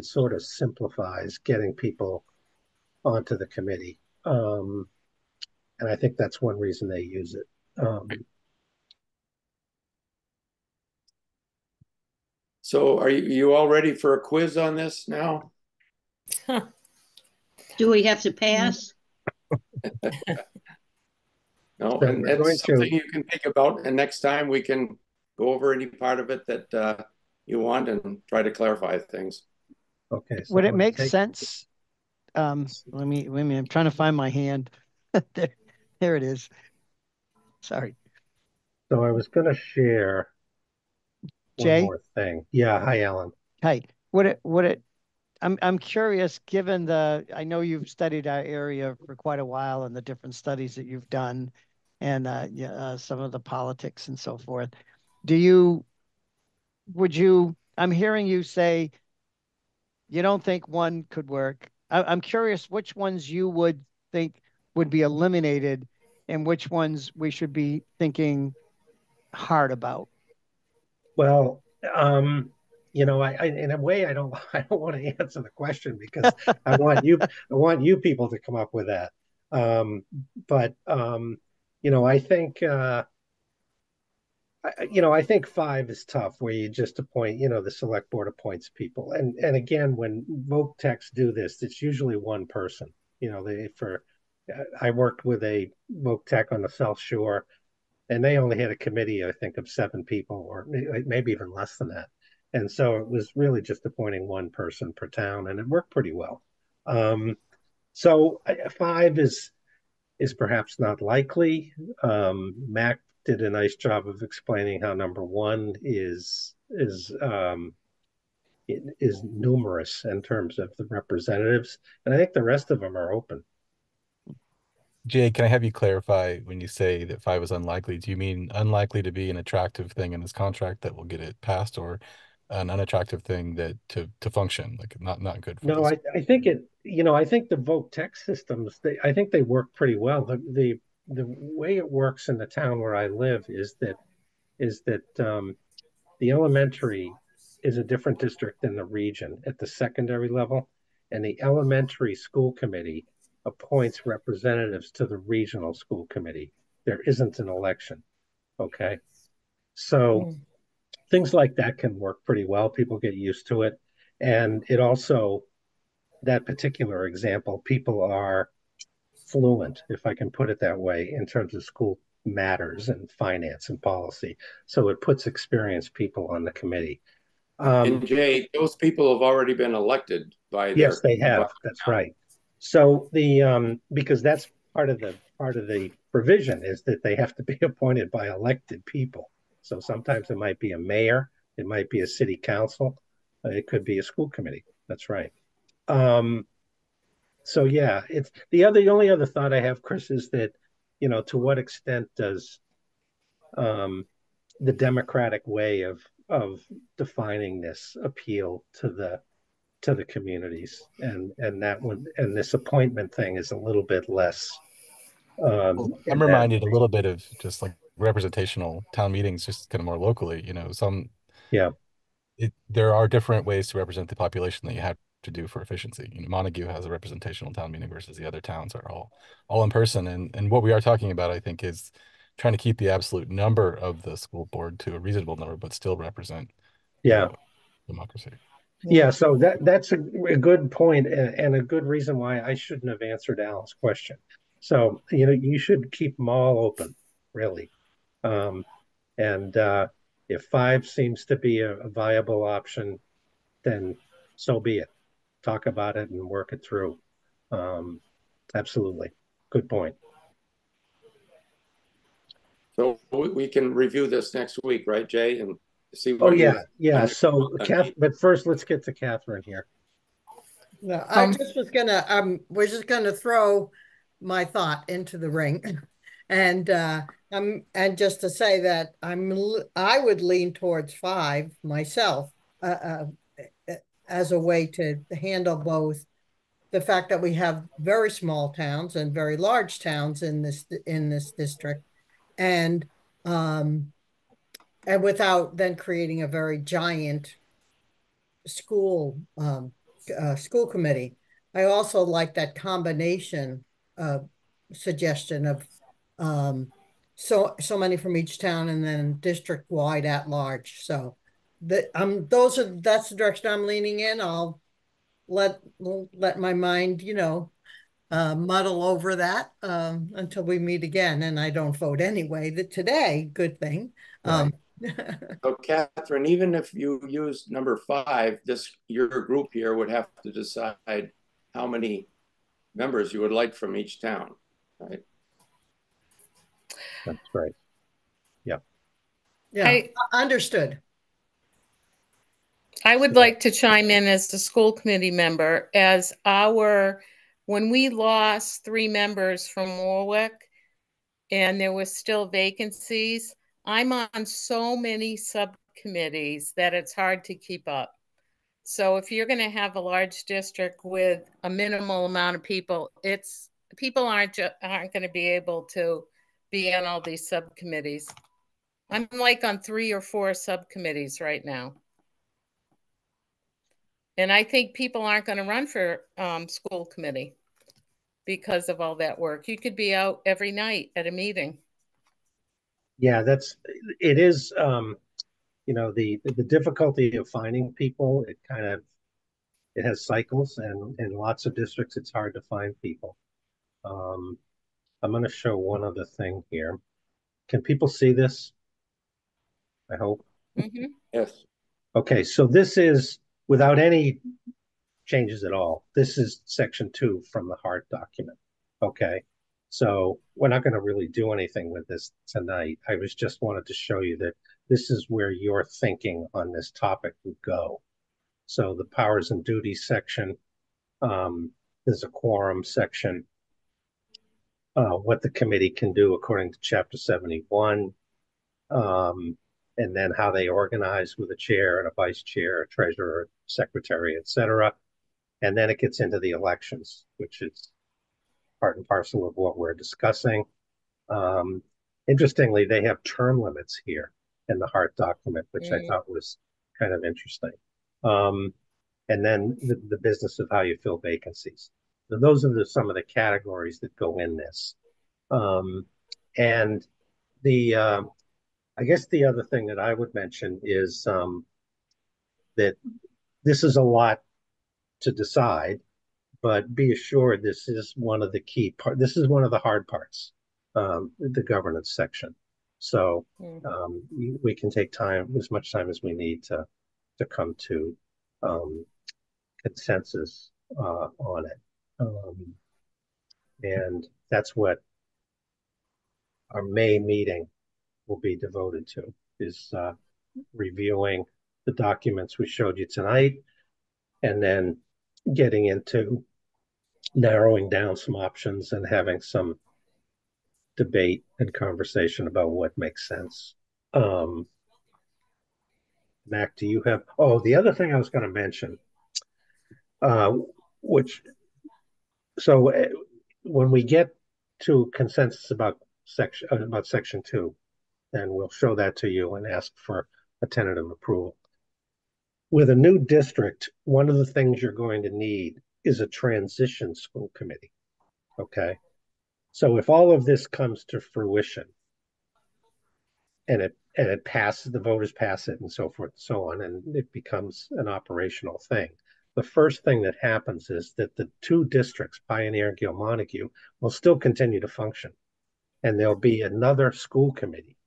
sort of simplifies getting people onto the committee, and I think that's one reason they use it. So are you all ready for a quiz on this now? Do we have to pass? No, and that's something you can think about, and next time we can go over any part of it that you want and try to clarify things. Okay. So would it make sense? Let me, I'm trying to find my hand. there it is. Sorry. So I was going to share one more thing. Yeah. Hi, Alan. Hi. I'm curious, given I know you've studied our area for quite a while and the different studies that you've done and some of the politics and so forth. I'm hearing you say you don't think one could work. I'm curious which ones you would think would be eliminated and which ones we should be thinking hard about. Well, you know, I in a way I don't want to answer the question because I want you people to come up with that. But you know, I think I think 5 is tough where you just appoint, the select board appoints people. And again, when voc techs do this, it's usually one person. I worked with a voc tech on the South Shore, and they only had a committee, I think, of 7 people, or maybe even less than that. And so it was really just appointing one person per town, and it worked pretty well. So 5 is perhaps not likely. Mac did a nice job of explaining how number 1 is numerous in terms of the representatives, and I think the rest of them are open. Jay, can I have you clarify when you say that 5 is unlikely? Do you mean unlikely to be an attractive thing in this contract that will get it passed, or an unattractive thing that to function, like not good for No, I think I think the voc tech systems, I think they work pretty well. The way it works in the town where I live is that the elementary is a different district than the region at the secondary level, and the elementary school committee appoints representatives to the regional school committee. There isn't an election. Okay. So things like that can work pretty well. People get used to it. And it also, that particular example, people are fluent, if I can put it that way, in terms of school matters and finance and policy. So it puts experienced people on the committee. And Jay, those people have already been elected by yes, they have. That's right. So because that's part of the provision is that they have to be appointed by elected people. So sometimes it might be a mayor, it might be a city council, it could be a school committee. That's right. So yeah, it's the only other thought I have, Chris, is that to what extent does the democratic way of defining this appeal to the communities, and that one, and this appointment thing is a little bit less. I'm reminded a little bit of just like representational town meetings, just kind of more locally. There are different ways to represent the population that you have to do for efficiency. Montague has a representational town meeting versus the other towns are all in person. And what we are talking about, I think, is trying to keep the absolute number of the school board to a reasonable number, but still represent democracy. Yeah, so that's a good point and a good reason why I shouldn't have answered Alan's question. So, you should keep them all open, really. And if 5 seems to be a viable option, then so be it. Talk about it and work it through. Absolutely. Good point. So we can review this next week, right, Jay? And see Oh, what yeah. So, but first, let's get to Catherine here. No, I just was gonna we're just gonna throw my thought into the ring. And just to say that I would lean towards 5 myself, as a way to handle both the fact that we have very small towns and very large towns in this district, and without then creating a very giant school school committee. I also like that combination suggestion of so many from each town and then district wide at large. So that's the direction I'm leaning in. I'll let my mind, muddle over that until we meet again, and I don't vote anyway. Today, good thing. Right. So, Catherine, even if you use number 5, your group here would have to decide how many members you would like from each town, right? That's right. Yeah. Yeah, understood. I would like to chime in as the school committee member. When we lost 3 members from Warwick and there were still vacancies, I'm on so many subcommittees that it's hard to keep up. So if you're going to have a large district with a minimal amount of people, people aren't going to be able to be on all these subcommittees. I'm like on 3 or 4 subcommittees right now. And I think people aren't going to run for school committee because of all that work. You could be out every night at a meeting. Yeah, it is, the difficulty of finding people. It has cycles, and in lots of districts, it's hard to find people. I'm going to show one other thing here. Can people see this? I hope. Mm-hmm. Yes. Okay, so this is, without any changes at all, this is section 2 from the HART document. Okay, so we're not going to really do anything with this tonight. I just wanted to show you that this is where your thinking on this topic would go. So the powers and duties section, there's a quorum section, what the committee can do according to Chapter 71, and then how they organize with a chair and a vice chair, a treasurer, secretary, etc. And then it gets into the elections, which is part and parcel of what we're discussing. Interestingly, they have term limits here in the HART document, which I thought was kind of interesting. And then the business of how you fill vacancies. So those are some of the categories that go in this. And I guess the other thing that I would mention is that this is a lot to decide, but be assured this is one of the key parts. This is one of the hard parts, the governance section. So we can take as much time as we need to come to consensus on it. And that's what our May meeting will be devoted to, is reviewing the documents we showed you tonight, and then getting into narrowing down some options and having some debate and conversation about what makes sense. Mac, do you have, the other thing I was going to mention, when we get to consensus about section 2, then we'll show that to you and ask for a tentative approval. With a new district, one of the things you're going to need is a transition school committee. Okay. So if all of this comes to fruition, it passes, the voters pass it, and so forth and so on, and it becomes an operational thing. The first thing that happens is that the two districts, Pioneer and Gil-Montague, will still continue to function. And there'll be another school committee,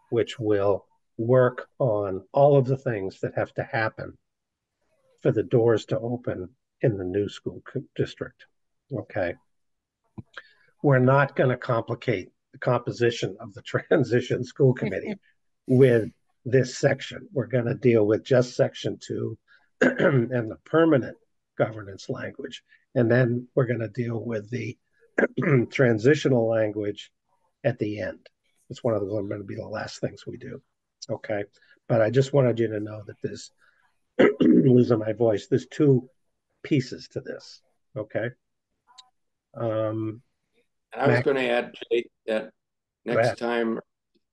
which will work on all of the things that have to happen for the doors to open in the new school district. Okay. We're not going to complicate the composition of the transition school committee with this section. We're going to deal with just section 2 and the permanent governance language. And then we're going to deal with the transitional language at the end. It's one of the going to be the last things we do. Okay. But I just wanted you to know that there's losing my voice. There's two pieces to this. Okay. And I was going to add, Jay, that next time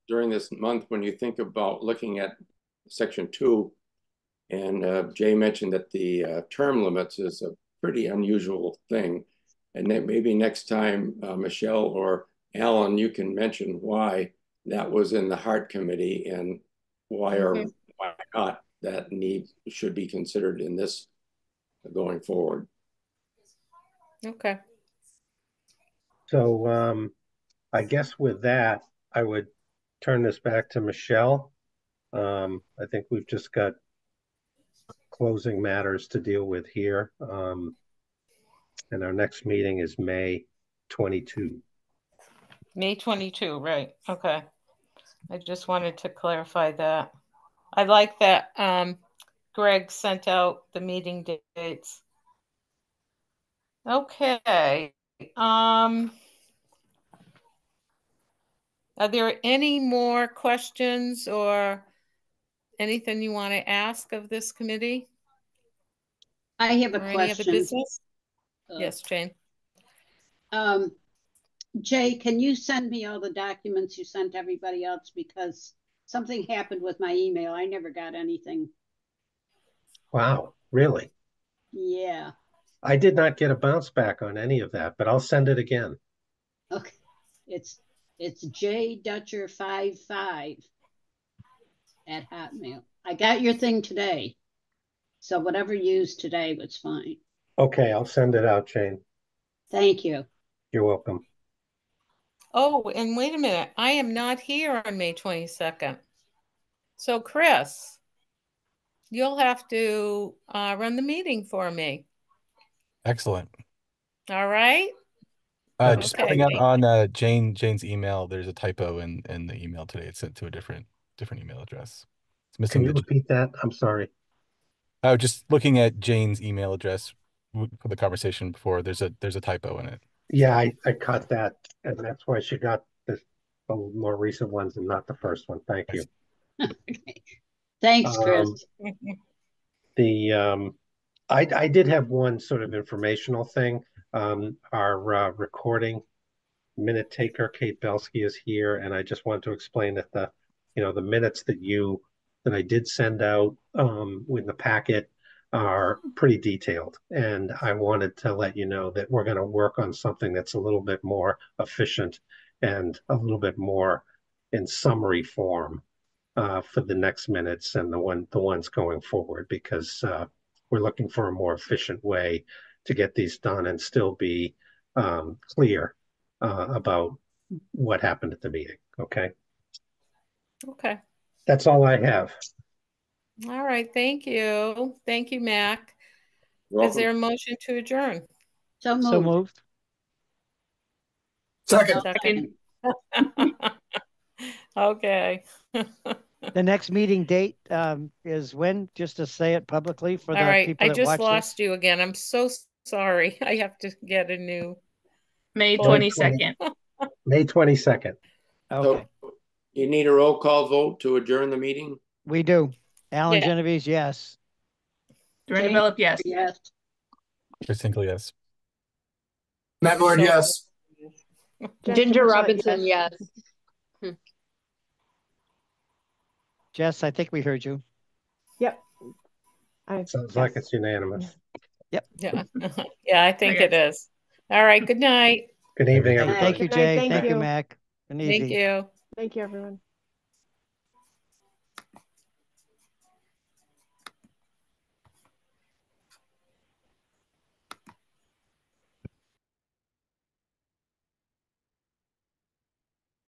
during this month, when you think about looking at section 2, and Jay mentioned that the term limits is a pretty unusual thing. And then maybe next time, Michelle or Alan, you can mention why that was in the Hart Committee and why or why not that need should be considered in this going forward. Okay. So I guess with that, I would turn this back to Michelle. I think we've just got closing matters to deal with here. And our next meeting is May 22. May 22, right. Okay. I just wanted to clarify that. I like that Greg sent out the meeting dates. Okay. Are there any more questions or anything you want to ask of this committee? I have a question. Any other business? Yes, Jane. Jay, can you send me all the documents you sent everybody else, because something happened with my email. I never got anything. Wow, really? Yeah. I did not get a bounce back on any of that, but I'll send it again. Okay. It's JDutcher55 at Hotmail. I got your thing today. So whatever you used today was fine. Okay, I'll send it out, Jane. Thank you. You're welcome. Oh, and wait a minute. I am not here on May 22nd. So Chris, you'll have to run the meeting for me. Excellent. All right. Just pointing out on Jane's email, there's a typo in the email today. It's sent to a different email address. It's missing. Can you repeat that? I'm sorry. Oh, just looking at Jane's email address for the conversation before, there's a typo in it. Yeah, I caught that, and that's why she got the more recent ones and not the first one. Thank you. Okay. Thanks, Chris. I did have one sort of informational thing. Our recording minute taker, Kate Belsky, is here, and I just want to explain that the minutes that I did send out with the packet are pretty detailed, and I wanted to let you know that we're going to work on something that's a little bit more efficient and a little bit more in summary form for the next minutes and the ones going forward, because we're looking for a more efficient way to get these done and still be clear about what happened at the meeting. Okay. Okay. That's all I have. All right. Thank you. Thank you, Mac. Is there a motion to adjourn? So moved. So moved. Second. Okay. The next meeting date is when? Just to say it publicly for the people that watch. I just lost you again. I'm so sorry. I have to get a new. May 22nd. May 22nd. Okay. So you need a roll call vote to adjourn the meeting? We do. Alan Genovese, yes. Dorena Phillip, yes. Yes. Chris Hinckley, yes. Matt Lord, yes. Ginger Robinson, yes. Jess, I think we heard you. Yep. Sounds like it's unanimous. Yep. Yeah. Yeah, I think it is. All right. Good night. Good evening, everybody. Thank you, Jay. Thank Thank you, you. Mac. Good evening. Thank you. Thank you, everyone.